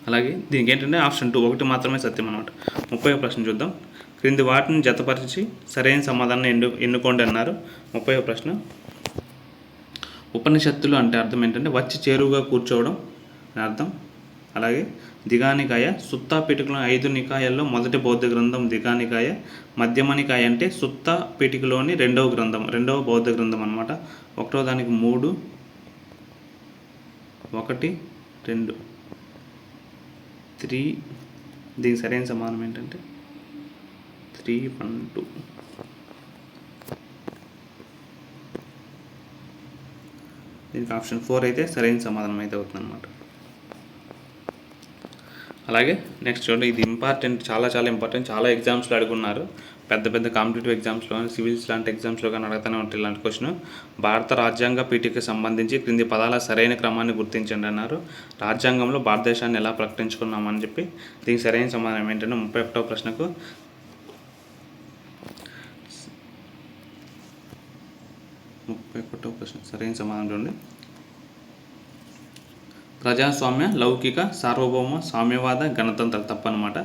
A: అలాగే దీనికి ఏంటంటే ఆప్షన్ 2 ఒకటి మాత్రమే సత్యం అనమాట. 30వ ప్రశ్న చూద్దాం. క్రింది వాటిని జతపరిచి సరైన సమాధానం ఎన్నుకోండి అన్నారు. 30వ ప్రశ్న, ఉపనిషత్తులు అంటే అర్థం ఏంటంటే వచ్చి చేరువుగా కూర్చోవడం అని అర్థం. అలాగే దిగానికాయ, సుత్తా పీఠికలో 5 నికాయాల్లో మొదటి బౌద్ధ గ్రంథం దిగానికాయ. మధ్యమనికాయ అంటే సుత్తా పీఠికలోని రెండవ బౌద్ధ గ్రంథం అనమాట. ఒకటో దానికి 3, 1, 2, 3. దీనికి సరైన సమాధానం ఏంటంటే 3, 1, 2. దీనికి ఆప్షన్ 4 అయితే సరైన సమాధానం అయితే అవుతుంది అనమాట. అలాగే నెక్స్ట్ చూడండి, ఇది ఇంపార్టెంట్, చాలా ఇంపార్టెంట్. చాలా ఎగ్జామ్స్లో అడుగున్నారు. పెద్ద కాంపిటేటివ్ ఎగ్జామ్స్లో, సివిల్స్ లాంటి ఎగ్జామ్స్లో కానీ అడుగుతూనే ఉంటాయి ఇలాంటి క్వశ్చన్. భారత రాజ్యాంగ పీఠికకు సంబంధించి క్రింది పదాల సరైన క్రమాన్ని గుర్తించండి అన్నారు. రాజ్యాంగంలో భారతదేశాన్ని ఎలా ప్రకటించుకున్నామని చెప్పి దీనికి సరైన సమాధానం ఏంటంటే 31వ ప్రశ్నకు 31వ ప్రశ్న సరైన సమాధానం చూడండి. ప్రజాస్వామ్య, లౌకిక, సార్వభౌమ, సామ్యవాద, గణతంత్ర తప్పనమాట.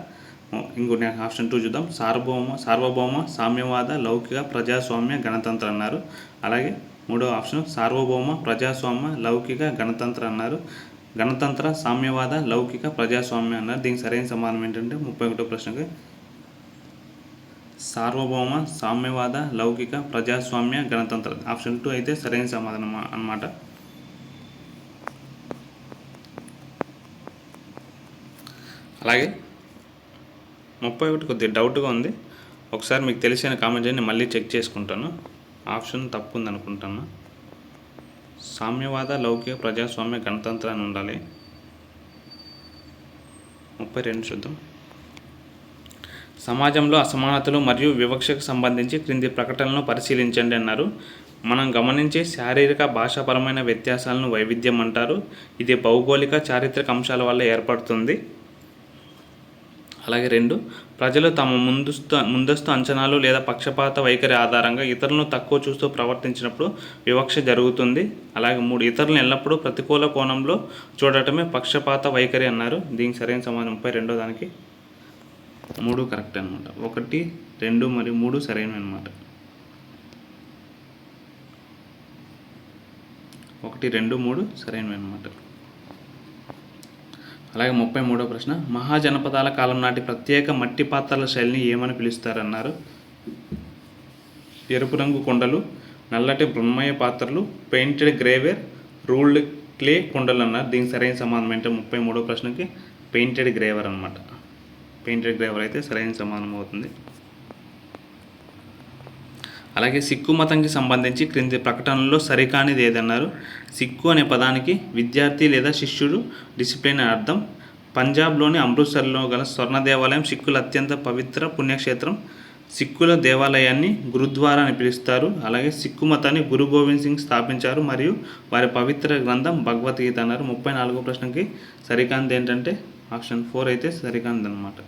A: ఇంకోటి ఆప్షన్ 2 చూద్దాం. సార్వభౌమ, సామ్యవాద, లౌకిక, ప్రజాస్వామ్య, గణతంత్ర అన్నారు. అలాగే 3వ ఆప్షన్ సార్వభౌమ, ప్రజాస్వామ్య, లౌకిక, గణతంత్ర అన్నారు. గణతంత్ర, సామ్యవాద, లౌకిక, ప్రజాస్వామ్య అన్నారు. దీనికి సరైన సమాధానం ఏంటంటే 31వ ప్రశ్నకి సార్వభౌమ, సామ్యవాద, లౌకిక, ప్రజాస్వామ్య, గణతంత్ర. ఆప్షన్ 2 అయితే సరైన సమాధానం అన్నమాట. అలాగే 31 కొద్దిగా డౌట్గా ఉంది. ఒకసారి మీకు తెలిసిన కామెంట్ చేయండి, మళ్ళీ చెక్ చేసుకుంటాను. ఆప్షన్ తప్పు ఉంది అనుకుంటాను. సామ్యవాద, లౌకిక, ప్రజాస్వామ్య, గణతంత్ర అని ఉండాలి. 32 చూద్దాం. సమాజంలో అసమానతలు మరియు వివక్షకు సంబంధించి క్రింది ప్రకటనలను పరిశీలించండి అన్నారు. మనం గమనించే శారీరక, భాషాపరమైన వ్యత్యాసాలను వైవిధ్యం అంటారు. ఇది భౌగోళిక, చారిత్రక అంశాల వల్ల ఏర్పడుతుంది. అలాగే 2, ప్రజలు తమ ముందస్తు అంచనాలు లేదా పక్షపాత వైఖరి ఆధారంగా ఇతరులను తక్కువ చూస్తూ ప్రవర్తించినప్పుడు వివక్ష జరుగుతుంది. అలాగే 3, ఇతరులను ఎల్లప్పుడూ ప్రతికూల కోణంలో చూడటమే పక్షపాత వైఖరి అన్నారు. దీనికి సరైన సమాధానం 32వ దానికి 3 కరెక్ట్ అనమాట. 1, 2 మరియు 3 సరైనవి అనమాట. 1, 2, 3 సరైనవి అనమాట. అలాగే 33వ ప్రశ్న, మహాజనపదాల కాలం నాటి ప్రత్యేక మట్టి పాత్రల శైలిని ఏమని పిలుస్తారన్నారు. ఎరుపు రంగు కుండలు, నల్లటి బృన్మయ పాత్రలు, పెయింటెడ్ గ్రేవేర్, రూల్డ్ క్లే కుండలు అన్నారు. దీనికి సరైన సమాధానం ఏంటంటే 33వ ప్రశ్నకి పెయింటెడ్ గ్రేవర్ అనమాట. పెయింటెడ్ గ్రేవర్ అయితే సరైన సమాధానం అవుతుంది. అలాగే సిక్కు మతంకి సంబంధించి క్రింది ప్రకటనలో సరికానిది ఏదన్నారు. సిక్కు అనే పదానికి విద్యార్థి లేదా శిష్యుడు, డిసిప్లిన్ అని అర్థం. పంజాబ్లోని అమృత్సర్లో గల స్వర్ణ దేవాలయం సిక్కుల అత్యంత పవిత్ర పుణ్యక్షేత్రం. సిక్కుల దేవాలయాన్ని గురుద్వారా అని పిలుస్తారు. అలాగే సిక్కు మతాన్ని గురు గోవింద్ సింగ్ స్థాపించారు మరియు వారి పవిత్ర గ్రంథం భగవద్గీత అన్నారు. 34వ ప్రశ్నకి సరికానిది ఏంటంటే ఆప్షన్ 4 అయితే సరికానిది అనమాట.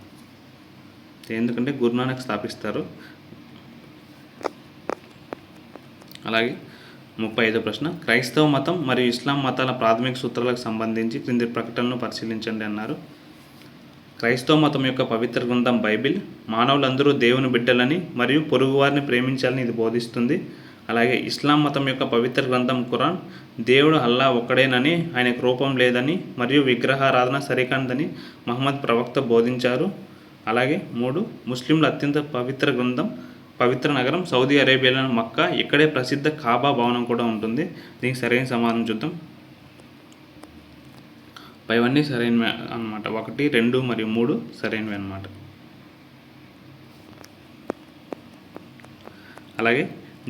A: ఎందుకంటే గురునానక్ స్థాపిస్తారు. అలాగే 35వ ప్రశ్న, క్రైస్తవ మతం మరియు ఇస్లాం మతాల ప్రాథమిక సూత్రాలకు సంబంధించి క్రింది ప్రకటనలను పరిశీలించండి అన్నారు. క్రైస్తవ మతం యొక్క పవిత్ర గ్రంథం బైబిల్ మానవులందరూ దేవుని బిడ్డలని మరియు పొరుగువారిని ప్రేమించాలని ఇది బోధిస్తుంది. అలాగే ఇస్లాం మతం యొక్క పవిత్ర గ్రంథం ఖురాన్ దేవుడు అల్లా ఒక్కడేనని, ఆయనకు రూపం లేదని మరియు విగ్రహారాధన సరికానిదని మహమ్మద్ ప్రవక్త బోధించారు. అలాగే 3, ముస్లింల అత్యంత పవిత్ర గ్రంథం, పవిత్ర నగరం సౌదీ అరేబియాలోని మక్కా. ఇక్కడే ప్రసిద్ధ కాబా భవనం కూడా ఉంటుంది. దీనికి సరైన సమాధానం చూద్దాం. పైవన్నీ సరైనవి అన్నమాట. 1, 2 మరియు 3 సరైనవి అన్నమాట. అలాగే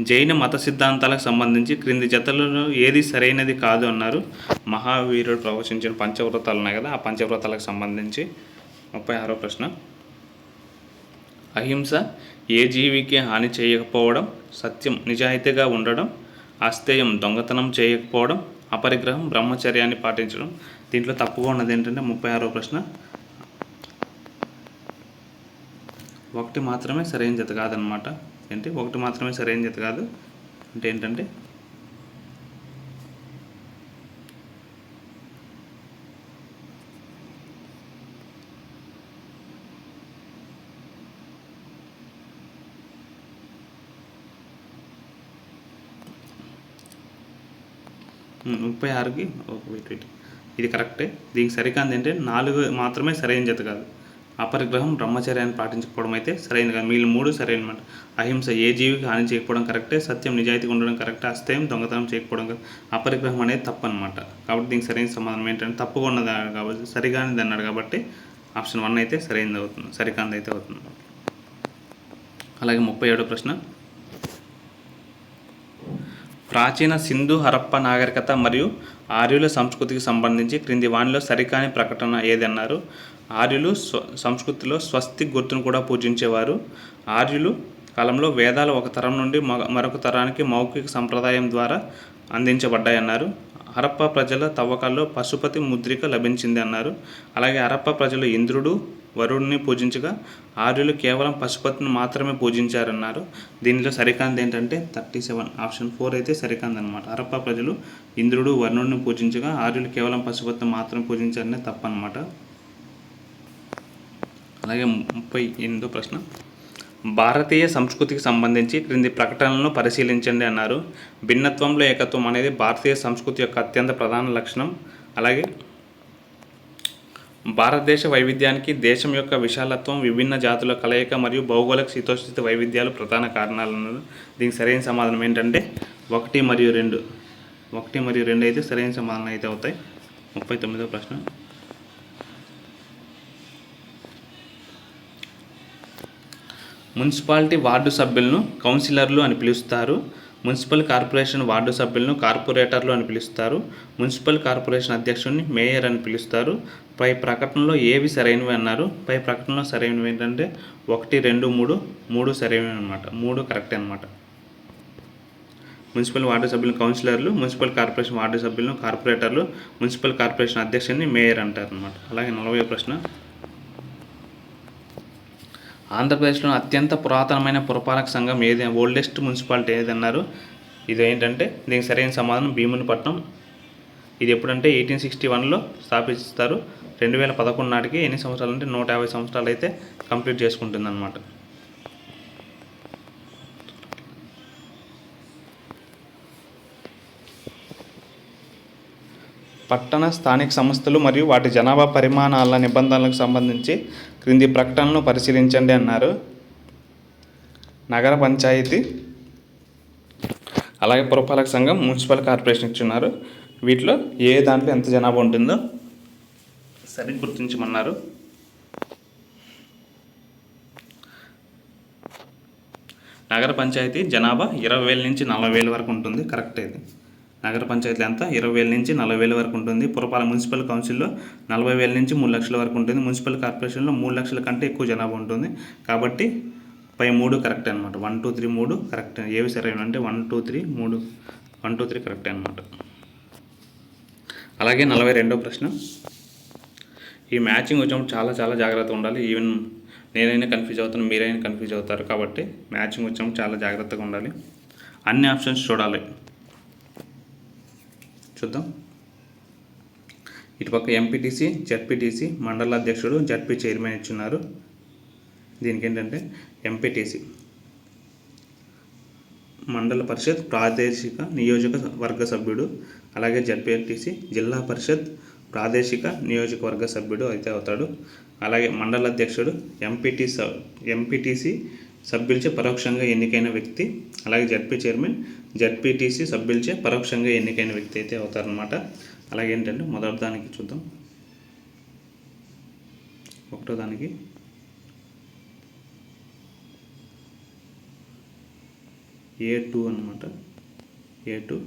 A: జైన మత సిద్ధాంతాలకు సంబంధించి క్రింది జతలలో ఏది సరైనది కాదు అన్నారు. మహావీరుడు ప్రవచించిన పంచవ్రతాలు ఉన్నాయి కదా, ఆ పంచవ్రతాలకు సంబంధించి 36వ ప్రశ్న, అహింస, ఏ జీవికి హాని చేయకపోవడం, సత్యం, నిజాయితీగా ఉండడం, అస్థేయం, దొంగతనం చేయకపోవడం, అపరిగ్రహం, బ్రహ్మచర్యాన్ని పాటించడం. దీంట్లో తప్పుగా ఉన్నది ఏంటంటే 36వ ప్రశ్న ఒకటి మాత్రమే సరైన జత కాదనమాట. ఏంటి ఒకటి మాత్రమే సరైన జత కాదు అంటే ఏంటంటే ముప్పై ఆరుకి వెయిట్ ఇది కరెక్టే. దీనికి సరికాంది అంటే 4 మాత్రమే సరైన జత కాదు. అపరిగ్రహం, బ్రహ్మచర్యాన్ని పాటించకపోవడం అయితే సరైనది కాదు. మిగిలిన 3 సరైనమాట. అహింస, ఏ జీవికి హాని చేయకపోవడం కరెక్టే. సత్యం, నిజాయితీగా ఉండడం కరెక్టే. అస్తేయం, దొంగతనం చేయకపోవడం అపరిగ్రహం అనేది తప్పు అనమాట. కాబట్టి దీనికి సరైన సమాధానం ఏంటంటే తప్పుగా ఉన్నది కాబట్టి సరిగానిది అన్నాడు కాబట్టి ఆప్షన్ 1 అయితే సరైనది అవుతుంది, సరికాంది అయితే అవుతుంది. అలాగే 37వ ప్రశ్న, ప్రాచీన సింధు హరప్ప నాగరికత మరియు ఆర్యుల సంస్కృతికి సంబంధించి క్రింది వానిలో సరికాని ప్రకటన ఏదన్నారు? ఆర్యులు సంస్కృతిలో స్వస్తిక్ గుర్తును కూడా పూజించేవారు. ఆర్యులు కాలంలో వేదాలు ఒక తరం నుండి మరొక తరానికి మౌఖిక సంప్రదాయం ద్వారా అందించబడ్డాయన్నారు. హరప్ప ప్రజల తవ్వకాల్లో పశుపతి ముద్రిక లభించింది అన్నారు. అలాగే హరప్ప ప్రజలు ఇంద్రుడు, వరుణ్ణి పూజించగా ఆర్యులు కేవలం పశుపతిని మాత్రమే పూజించారన్నారు. దీనిలో సరికాంది ఏంటంటే 37 ఆప్షన్ 4 అయితే సరికాంది అనమాట. హరప్ప ప్రజలు ఇంద్రుడు, వరుణుడిని పూజించగా ఆర్యులు కేవలం పశుపతిని మాత్రమే పూజించారనే తప్పనమాట. అలాగే 38వ ప్రశ్న, భారతీయ సంస్కృతికి సంబంధించి క్రింది ప్రకటనలను పరిశీలించండి అన్నారు. భిన్నత్వంలో ఏకత్వం అనేది భారతీయ సంస్కృతి యొక్క అత్యంత ప్రధాన లక్షణం. అలాగే భారతదేశ వైవిధ్యానికి దేశం యొక్క విశాలత్వం, విభిన్న జాతుల కలయిక మరియు భౌగోళిక శీతోష్ణ వైవిధ్యాలు ప్రధాన కారణాలను. దీనికి సరైన సమాధానం ఏంటంటే 1 మరియు 2. 1 మరియు 2 అయితే సరైన సమాధానం అయితే అవుతాయి. 39వ ప్రశ్న, మున్సిపాలిటీ వార్డు సభ్యులను కౌన్సిలర్లు అని పిలుస్తారు. మున్సిపల్ కార్పొరేషన్ వార్డు సభ్యులను కార్పొరేటర్లు అని పిలుస్తారు. మున్సిపల్ కార్పొరేషన్ అధ్యక్షుడిని మేయర్ అని పిలుస్తారు. పై ప్రకటనలో ఏవి సరైనవి అన్నారు? పై ప్రకటనలో సరైనవి ఏంటంటే 1, 2, 3 సరైనవి అనమాట. 3 కరెక్టే అనమాట. మున్సిపల్ వార్డు సభ్యులను కౌన్సిలర్లు, మున్సిపల్ కార్పొరేషన్ వార్డు సభ్యులను కార్పొరేటర్లు, మున్సిపల్ కార్పొరేషన్ అధ్యక్షుడిని మేయర్ అంటారు అనమాట. అలాగే 40వ ప్రశ్న, ఆంధ్రప్రదేశ్లోని అత్యంత పురాతనమైన పురపాలక సంఘం ఏది? ఓల్డెస్ట్ మున్సిపాలిటీ ఏదన్నారు? ఇది ఏంటంటే దీనికి సరైన సమాధానం భీమునిపట్నం. ఇది ఎప్పుడంటే 1861లో స్థాపిస్తారు. 2011 నాటికి ఎన్ని సంవత్సరాలు అంటే 150 సంవత్సరాలు అయితే కంప్లీట్ చేసుకుంటుంది అన్నమాట. పట్టణ స్థానిక సంస్థలు మరియు వాటి జనాభా పరిమాణాల నిబంధనలకు సంబంధించి క్రింది ప్రకటనలను పరిశీలించండి అన్నారు. నగర పంచాయతీ, అలాగే పురపాలక సంఘం, మున్సిపల్ కార్పొరేషన్ ఇచ్చున్నారు. వీటిలో ఏ దాంట్లో ఎంత జనాభా ఉంటుందో సరి గుర్తించమన్నారు. నగర పంచాయతీ జనాభా 20,000 నుంచి 40,000 వరకు ఉంటుంది. కరెక్ట్ ఇది. నగర పంచాయతీలు ఎంత 20,000 నుంచి 40,000 వరకు ఉంటుంది. పురపాలక మున్సిపల్ కౌన్సిల్లో 40,000 నుంచి 3 లక్షల వరకు ఉంటుంది. మున్సిపల్ కార్పొరేషన్లో 3 లక్షల కంటే ఎక్కువ జనాభా ఉంటుంది. కాబట్టి పై 3 కరెక్ట్ అనమాట. 1, 2, 3 3 కరెక్ట్. ఏవి సరైన అంటే 1, 2, 3 3 1, 2, 3 కరెక్ట్ అనమాట. అలాగే 42వ ప్రశ్న, ఈ మ్యాచింగ్ వచ్చినప్పుడు చాలా జాగ్రత్తగా ఉండాలి. ఈవెన్ నేనైనా కన్ఫ్యూజ్ అవుతాను, మీరైనా కన్ఫ్యూజ్ అవుతారు. కాబట్టి మ్యాచింగ్ వచ్చినప్పుడు చాలా జాగ్రత్తగా ఉండాలి. అన్ని ఆప్షన్స్ చూడాలి. చూద్దాం. ఇటుపక్క ఎంపీటీసీ, జడ్పీటీసీ, మండల అధ్యక్షుడు, జడ్పీ చైర్మన్ ఇచ్చున్నారు. దీనికి ఏంటంటే ఎంపీటీసీ మండల పరిషత్ ప్రాదేశిక నియోజకవర్గ సభ్యుడు, అలాగే జడ్పీటీసీ జిల్లా పరిషత్ ప్రాదేశిక నియోజకవర్గ సభ్యుడు అయితే అవుతాడు. అలాగే మండల అధ్యక్షుడు ఎంపీటీసీ సభ్యులచే పరోక్షంగా ఎన్నికైన వ్యక్తి. అలాగే జడ్పీ చైర్మన్ జడ్పీటీసీ సభ్యులచే పరోక్షంగా ఎన్నికైన వ్యక్తి అయితే అవుతారనమాట. అలాగే ఏంటంటే మొదటి దానికి చూద్దాం. ఒకటో దానికి A2 అనమాట. A2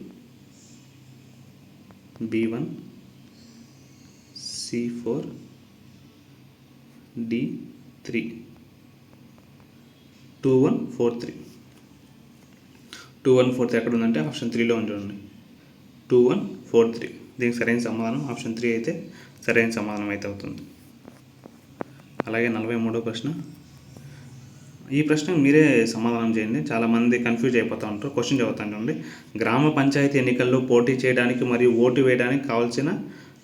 A: B1 C4 D3 2143 2143 ఎక్కడ ఉందంటే ఆప్షన్ 3లో ఉండండి. 2143 దీనికి సరైన సమాధానం ఆప్షన్ 3 అయితే సరైన సమాధానం అయితే అవుతుంది. అలాగే 43వ ప్రశ్న, ఈ ప్రశ్నకు మీరే సమాధానం చేయండి. చాలామంది కన్ఫ్యూజ్ అయిపోతూ ఉంటారు. క్వశ్చన్ చదువుతాను చూడండి. గ్రామ పంచాయతీ ఎన్నికల్లో పోటీ చేయడానికి మరియు ఓటు వేయడానికి కావాల్సిన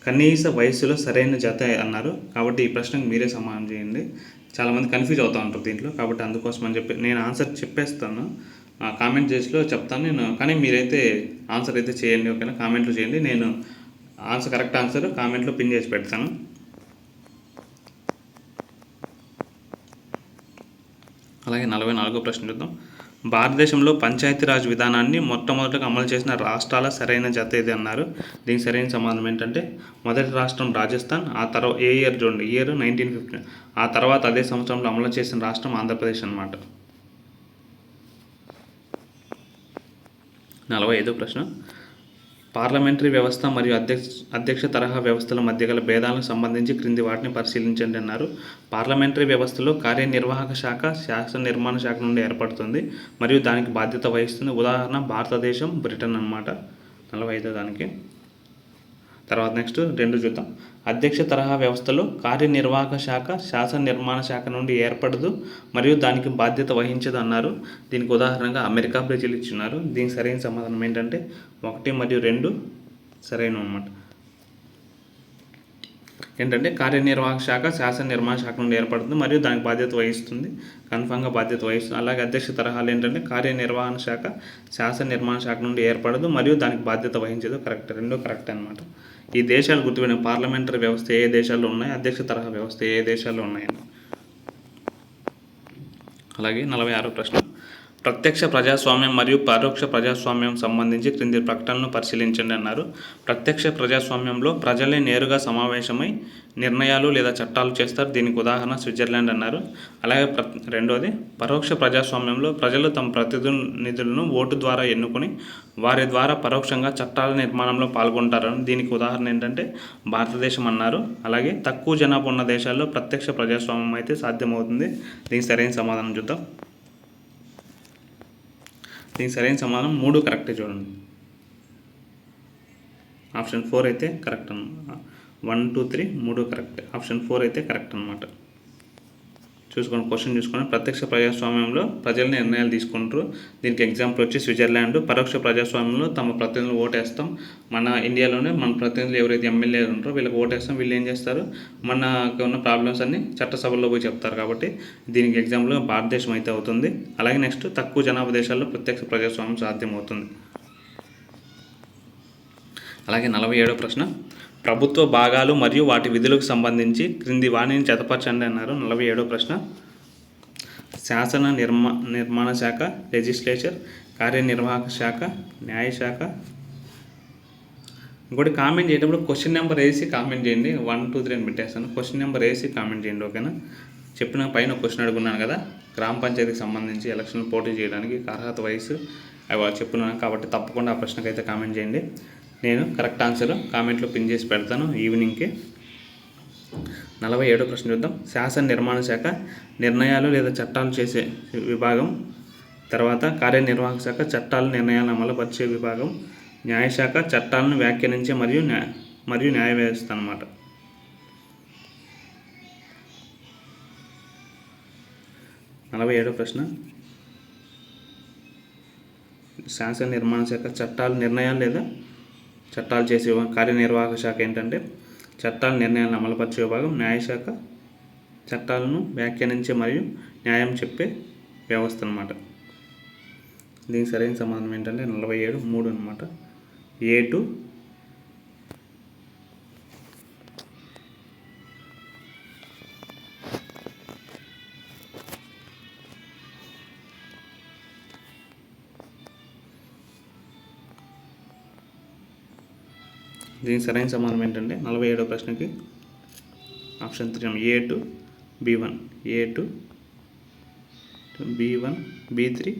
A: కనీస వయస్సులో సరైన జత అన్నారు. కాబట్టి ఈ ప్రశ్నకు మీరే సమాధానం చేయండి. చాలామంది కన్ఫ్యూజ్ అవుతూ ఉంటారు దీంట్లో. కాబట్టి అందుకోసం అని చెప్పి నేను ఆన్సర్ చెప్పేస్తాను. కామెంట్ చేసిలో చెప్తాను నేను. కానీ మీరైతే ఆన్సర్ అయితే చేయండి. ఓకేనా? కామెంట్లో చేయండి. నేను కరెక్ట్ ఆన్సర్ కామెంట్లో పిన్ చేసి పెడతాను. అలాగే 44వ ప్రశ్న చూద్దాం. భారతదేశంలో పంచాయతీరాజ్ విధానాన్ని మొట్టమొదటగా అమలు చేసిన రాష్ట్రాల సరైన జత ఏది అన్నారు. దీనికి సరైన సమాధానం ఏంటంటే మొదటి రాష్ట్రం రాజస్థాన్. ఆ తర్వాత ఏ ఇయర్ చూడండి, ఇయర్ 1915. ఆ తర్వాత అదే సంవత్సరంలో అమలు చేసిన రాష్ట్రం ఆంధ్రప్రదేశ్ అన్నమాట. 45వ ప్రశ్న. పార్లమెంటరీ వ్యవస్థ మరియు అధ్యక్ష తరహా వ్యవస్థల మధ్య గల భేదాలకు సంబంధించి క్రింది వాటిని పరిశీలించండి అన్నారు. పార్లమెంటరీ వ్యవస్థలో కార్యనిర్వాహక శాఖ శాసన నిర్మాణ శాఖ నుండి ఏర్పడుతుంది మరియు దానికి బాధ్యత వహిస్తుంది. ఉదాహరణ భారతదేశం, బ్రిటన్ అన్నమాట. 45వ దానికి. తర్వాత నెక్స్ట్ 2 చూద్దాం. అధ్యక్ష తరహా వ్యవస్థలో కార్యనిర్వాహక శాఖ శాసన నిర్మాణ శాఖ నుండి ఏర్పడదు మరియు దానికి బాధ్యత వహించదు అన్నారు. దీనికి ఉదాహరణగా అమెరికా, బ్రెజిల్ ఇచ్చున్నారు. దీనికి సరైన సమాధానం ఏంటంటే 1 మరియు 2 సరైనవి అన్నమాట. ఏంటంటే కార్యనిర్వాహక శాఖ శాసన నిర్మాణ శాఖ నుండి ఏర్పడుతుంది మరియు దానికి బాధ్యత వహిస్తుంది. కన్ఫామ్గా బాధ్యత వహిస్తుంది. అలాగే అధ్యక్ష తరహాలు ఏంటంటే కార్యనిర్వహణ శాఖ శాసన నిర్మాణ శాఖ నుండి ఏర్పడదు మరియు దానికి బాధ్యత వహించదు. కరెక్ట్, 2 కరెక్ట్ అనమాట. ఈ దేశాలు గుర్తుపెట్టిన పార్లమెంటరీ వ్యవస్థ ఏ దేశాల్లో ఉన్నాయి, అధ్యక్ష తరహా వ్యవస్థ ఏ దేశాల్లో ఉన్నాయని. అలాగే 46వ ప్రశ్న. ప్రత్యక్ష ప్రజాస్వామ్యం మరియు పరోక్ష ప్రజాస్వామ్యం సంబంధించి క్రింది ప్రకటనలను పరిశీలించండి అన్నారు. ప్రత్యక్ష ప్రజాస్వామ్యంలో ప్రజలే నేరుగా సమావేశమై నిర్ణయాలు లేదా చట్టాలు చేస్తారు. దీనికి ఉదాహరణ స్విట్జర్లాండ్ అన్నారు. అలాగే రెండోది పరోక్ష ప్రజాస్వామ్యంలో ప్రజలు తమ ప్రతినిధులను ఓటు ద్వారా ఎన్నుకొని వారి ద్వారా పరోక్షంగా చట్టాల నిర్మాణంలో పాల్గొంటారని. దీనికి ఉదాహరణ ఏంటంటే భారతదేశం అన్నారు. అలాగే తక్కువ జనాభా ఉన్న దేశాల్లో ప్రత్యక్ష ప్రజాస్వామ్యం అయితే సాధ్యమవుతుంది. దీనికి సరైన సమాధానం చూద్దాం. దీనికి సరైన సమాధానం 3 కరెక్టే చూడండి. ఆప్షన్ 4 అయితే కరెక్ట్ అన్నమాట. 1, 2, 3 3 కరెక్ట్. ఆప్షన్ 4 అయితే కరెక్ట్ అనమాట. చూసుకోండి, క్వశ్చన్ చూసుకోండి. ప్రత్యక్ష ప్రజాస్వామ్యంలో ప్రజలు నిర్ణయాలు తీసుకుంటారు. దీనికి ఎగ్జాంపుల్ వచ్చి స్విట్జర్లాండ్. పరోక్ష ప్రజాస్వామ్యంలో తమ ప్రతినిధులు ఓటేస్తాం. మన ఇండియాలోనే మన ప్రతినిధులు ఎవరైతే ఎమ్మెల్యేలు ఉంటారో వీళ్ళకి ఓటేస్తాం. వీళ్ళు ఏం చేస్తారు, మనకు ఉన్న ప్రాబ్లమ్స్ అన్ని చట్టసభల్లో పోయి చెప్తారు. కాబట్టి దీనికి ఎగ్జాంపుల్గా భారతదేశం అయితే అవుతుంది. అలాగే నెక్స్ట్ తక్కువ జనాభా దేశాల్లో ప్రత్యక్ష ప్రజాస్వామ్యం సాధ్యమవుతుంది. అలాగే 47వ ప్రశ్న. ప్రభుత్వ భాగాలు మరియు వాటి విధులకు సంబంధించి క్రింది వాణిని జతపరచండి అన్నారు. 47వ ప్రశ్న. శాసన నిర్మాణ శాఖ, లెజిస్లేచర్, కార్యనిర్వాహక శాఖ, న్యాయశాఖ. ఇంకోటి కామెంట్ చేసేటప్పుడు క్వశ్చన్ నెంబర్ వేసి కామెంట్ చేయండి. 1, 2, 3 అని పెట్టేస్తాను. క్వశ్చన్ నెంబర్ వేసి కామెంట్ చేయండి. ఓకేనా? చెప్పిన పైన క్వశ్చన్ అడుగున్నాను కదా, గ్రామ పంచాయతీకి సంబంధించి ఎలక్షన్ పోటీ చేయడానికి అర్హత వయసు అవి చెప్తున్నాను. కాబట్టి తప్పకుండా ఆ ప్రశ్నకైతే కామెంట్ చేయండి. నేను కరెక్ట్ ఆన్సర్ కామెంట్లో పిన్ చేసి పెడతాను ఈవినింగ్కి. 47వ ప్రశ్న చూద్దాం. శాసన నిర్మాణ శాఖ నిర్ణయాలు లేదా చట్టాలు చేసే విభాగం. తర్వాత కార్యనిర్వాహక శాఖ చట్టాలు నిర్ణయాలను అమలుపరిచే విభాగం. న్యాయశాఖ చట్టాలను వ్యాఖ్యానించే మరియు న్యాయ వ్యవస్థ అన్నమాట. నలభై ప్రశ్న. శాసన నిర్మాణ శాఖ చట్టాలు నిర్ణయాలు లేదా చట్టాలు చేసే కార్యనిర్వాహక శాఖ ఏంటంటే చట్టాల నిర్ణయాలను అమలుపరిచే విభాగం. న్యాయశాఖ చట్టాలను వ్యాఖ్యానించే మరియు న్యాయం చెప్పే వ్యవస్థ అన్నమాట. దీనికి సరైన సమాధానం ఏంటంటే 47 3 అనమాట. A2. దీనికి సరైన సమాధానం ఏంటంటే 47వ ప్రశ్నకి option 3 A2 B1 A2 B1 B3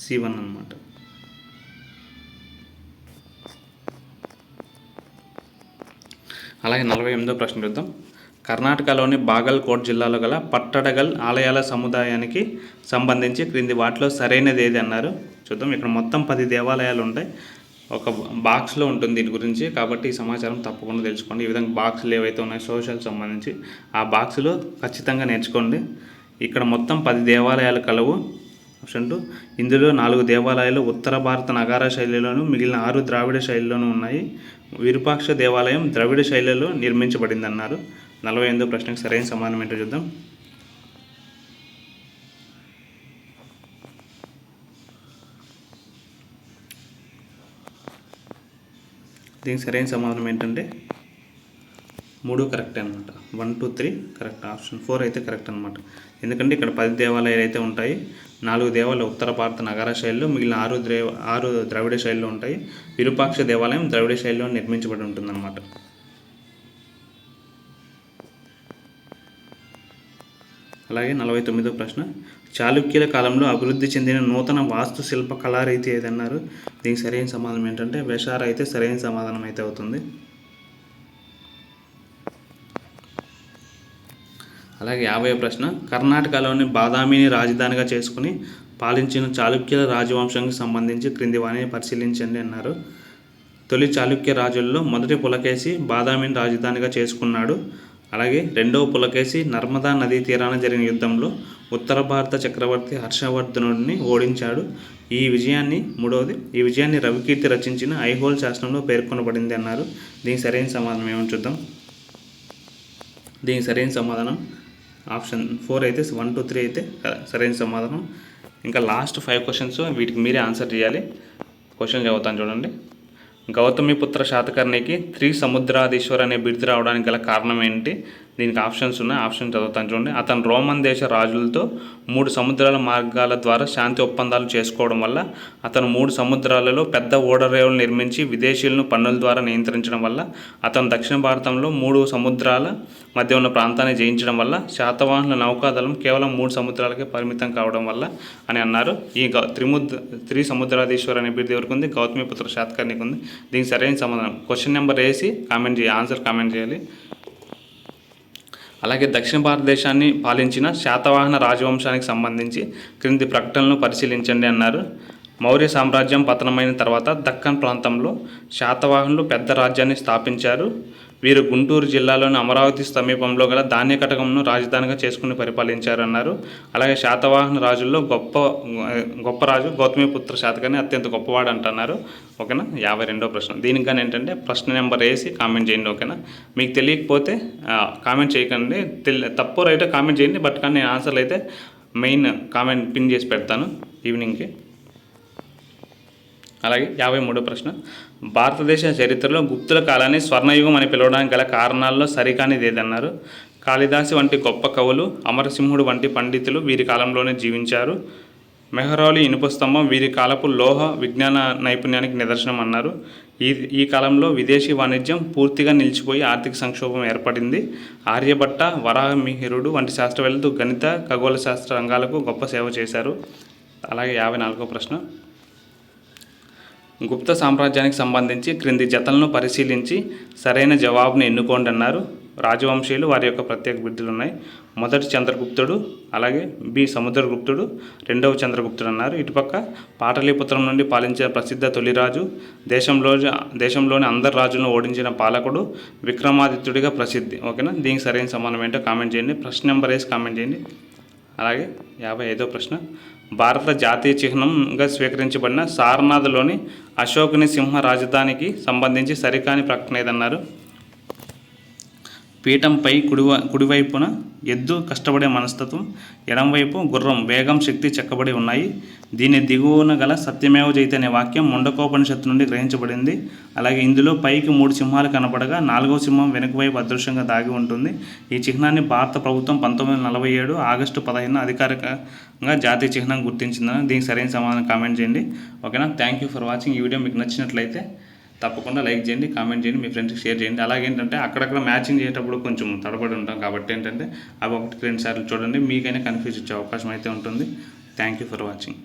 A: C1 అన్నమాట. అలాగే 48వ ప్రశ్న చూద్దాం. కర్ణాటకలోని బాగల్కోట్ జిల్లాలో గల పట్టడగల్ ఆలయాల సముదాయానికి సంబంధించి క్రింది వాటిలో సరైనది ఏది అన్నారు. చూద్దాం. ఇక్కడ మొత్తం 10 దేవాలయాలు ఉంటాయి. ఒక బాక్స్లో ఉంటుంది దీని గురించి. కాబట్టి ఈ సమాచారం తప్పకుండా తెలుసుకోండి. ఈ విధంగా బాక్సులు ఏవైతే ఉన్నాయో సోషల్ సంబంధించి ఆ బాక్స్లో ఖచ్చితంగా నేర్చుకోండి. ఇక్కడ మొత్తం 10 దేవాలయాలు కలవు. ఆప్షన్ 2. ఇందులో 4 దేవాలయాలు ఉత్తర భారత నగార శైలిలోను, మిగిలిన 6 ద్రావిడ శైలిలోనూ ఉన్నాయి. విరూపాక్ష దేవాలయం ద్రవిడ శైలిలో నిర్మించబడింది అన్నారు. 48వ ప్రశ్నకు సరైన సమాధానం ఏంటో చూద్దాం. దీనికి సరైన సమాధానం ఏంటంటే 3 కరెక్ట్ అనమాట. 1, 2, 3 కరెక్ట్. ఆప్షన్ 4 అయితే కరెక్ట్ అనమాట. ఎందుకంటే ఇక్కడ 10 దేవాలయాలు అయితే ఉంటాయి. 4 దేవాలయాలు ఉత్తర భారత నగర శైలిలో, మిగిలిన 6 ద్రవిడ శైలిలో ఉంటాయి. విరూపాక్ష దేవాలయం ద్రవిడ శైలిలో నిర్మించబడి ఉంటుందన్నమాట. అలాగే 49వ ప్రశ్న, చాళుక్యుల కాలంలో అభివృద్ధి చెందిన నూతన వాస్తుశిల్ప కళారీతి ఏదన్నారు. దీనికి సరైన సమాధానం ఏంటంటే వేషార అయితే సరైన సమాధానం అయితే అవుతుంది. అలాగే 50వ ప్రశ్న, కర్ణాటకలోని బాదామిని రాజధానిగా చేసుకుని పాలించిన చాళుక్యుల రాజవంశానికి సంబంధించి క్రింది వాణిని పరిశీలించండి అన్నారు. తొలి చాళుక్య రాజుల్లో మొదటి పులకేశి బాదామిని రాజధానిగా చేసుకున్నాడు. అలాగే రెండవ పులకేశి నర్మదా నదీ తీరాన జరిగిన యుద్ధంలో ఉత్తర భారత చక్రవర్తి హర్షవర్ధనుడిని ఓడించాడు. ఈ విజయాన్ని రవికీర్తి రచించిన ఐహోల్ శాసనంలో పేర్కొనబడింది అన్నారు. దీనికి సరైన సమాధానం ఏమని చూద్దాం. దీనికి సరైన సమాధానం ఆప్షన్ 4 అయితే 1, 2, 3 అయితే సరైన సమాధానం. ఇంకా లాస్ట్ 5 క్వశ్చన్స్, వీటికి మీరే ఆన్సర్ చేయాలి. క్వశ్చన్ చదువుతాను చూడండి. గౌతమిపుత్ర శాతకర్ణికి త్రిసముద్రాధీశ్వర్ అనే బిరుదు రావడానికి గల కారణం ఏంటి? దీనికి ఆప్షన్స్ ఉన్నాయి. ఆప్షన్ చదువుతాను చూడండి. అతను రోమన్ దేశ రాజులతో 3 సముద్రాల మార్గాల ద్వారా శాంతి ఒప్పందాలు చేసుకోవడం వల్ల, అతను 3 సముద్రాలలో పెద్ద ఓడరేవులు నిర్మించి విదేశీయులను పన్నుల ద్వారా నియంత్రించడం వల్ల, అతను దక్షిణ భారతంలో 3 సముద్రాల మధ్య ఉన్న ప్రాంతాన్ని జయించడం వల్ల, శాతవాహనుల నౌకాదళం కేవలం 3 సముద్రాలకే పరిమితం కావడం వల్ల అని అన్నారు. ఈ త్రిసముద్రాధీశ్వర్ అనే బిరుదు ఎవరికి ఉంది? గౌతమిపుత్ర శాతకర్ణికి ఉంది. దీనికి సరైన సమాధానం క్వశ్చన్ నెంబర్ వేసి కామెంట్ చేయాలి, ఆన్సర్ కామెంట్ చేయాలి. అలాగే దక్షిణ భారతదేశాన్ని పాలించిన శాతవాహన రాజవంశానికి సంబంధించి క్రింది ప్రకటనలను పరిశీలించండి అన్నారు. మౌర్య సామ్రాజ్యం పతనమైన తర్వాత దక్కన్ ప్రాంతంలో శాతవాహనులు పెద్ద రాజ్యాన్ని స్థాపించారు. వీరు గుంటూరు జిల్లాలోని అమరావతి సమీపంలో గల ధాన్యకటకంను రాజధానిగా చేసుకుని పరిపాలించారన్నారు. అలాగే శాతవాహన రాజుల్లో గొప్ప రాజు గౌతమిపుత్ర శాతకర్ణి అత్యంత గొప్పవాడు అంటున్నారు. ఓకేనా. 52వ ప్రశ్న. దీనికి కానీ ఏంటంటే ప్రశ్న నెంబర్ వేసి కామెంట్ చేయండి. ఓకేనా. మీకు తెలియకపోతే కామెంట్ చేయకండి, తప్పు రైట్ కామెంట్ చేయండి. బట్ కానీ నేను ఆన్సర్లు అయితే మెయిన్ కామెంట్ పిన్ చేసి పెడతాను ఈవినింగ్కి. అలాగే 53వ ప్రశ్న, భారతదేశ చరిత్రలో గుప్తుల కాలాన్ని స్వర్ణయుగం అని పిలవడానికి గల కారణాల్లో సరికానిది ఏదన్నారు. కాళిదాసు వంటి గొప్ప కవులు, అమరసింహుడు వంటి పండితులు వీరి కాలంలోనే జీవించారు. మెహ్రౌలి ఇనుప స్తంభం వీరి కాలపు లోహ విజ్ఞాన నైపుణ్యానికి నిదర్శనం అన్నారు. ఈ కాలంలో విదేశీ వాణిజ్యం పూర్తిగా నిలిచిపోయి ఆర్థిక సంక్షోభం ఏర్పడింది. ఆర్యభట్ట, వరాహమిహిరుడు వంటి శాస్త్రవేత్తలు గణిత, ఖగోళ శాస్త్ర రంగాలకు గొప్ప సేవ చేశారు. అలాగే 54వ ప్రశ్న, గుప్త సామ్రాజ్యానికి సంబంధించి క్రింది జతలను పరిశీలించి సరైన జవాబును ఎన్నుకోండి అన్నారు. రాజవంశీయులు వారి యొక్క ప్రత్యేక బిరుదులు ఉన్నాయి. మొదటి చంద్రగుప్తుడు, అలాగే బి సముద్రగుప్తుడు, రెండవ చంద్రగుప్తుడు అన్నారు. ఇటుపక్క పాటలీపుత్రం నుండి పాలించిన ప్రసిద్ధ తొలిరాజు, దేశంలోని అందరు రాజులను ఓడించిన పాలకుడు, విక్రమాదిత్యుడిగా ప్రసిద్ధి. ఓకేనా. దీనికి సరైన సమానం ఏంటో కామెంట్ చేయండి. ప్రశ్న నెంబర్ వేసి కామెంట్ చేయండి. అలాగే 55వ ప్రశ్న, భారత జాతీయ చిహ్నంగా స్వీకరించబడిన సారనాథ్లోని అశోకుని సింహ రాజధానికి సంబంధించి సరికాని ప్రకటన ఏదన్నారు. పీఠంపై కుడివైపున ఎద్దు కష్టపడే మనస్తత్వం, ఎడంవైపు గుర్రం వేగం శక్తి చెక్కబడి ఉన్నాయి. దీని దిగువన గల సత్యమేవ జయతే అనే వాక్యం ముండకోపనిషత్తు నుండి గ్రహించబడింది. అలాగే ఇందులో పైకి 3 సింహాలు కనపడగా 4వ సింహం వెనుక వైపు అదృశ్యంగా దాగి ఉంటుంది. ఈ చిహ్నాన్ని భారత ప్రభుత్వం 1947 ఆగస్టు 15 అధికారికంగా జాతీయ చిహ్నం గుర్తించిందని. దీనికి సరైన సమాధానం కామెంట్ చేయండి. ఓకేనా. Thank you for watching. ఈ వీడియో మీకు నచ్చినట్లయితే తప్పకుండా లైక్ చేయండి, కామెంట్ చేయండి, మీ ఫ్రెండ్స్కి షేర్ చేయండి. అలాగేంటంటే అక్కడక్కడ మ్యాచింగ్ చేసేటప్పుడు కొంచెం తడబడి ఉంటాం కాబట్టి ఏంటంటే అవి 1-2 సార్లు చూడండి. మీకైనా కన్ఫ్యూజ్ వచ్చే అవకాశం అయితే ఉంటుంది. Thank you for watching.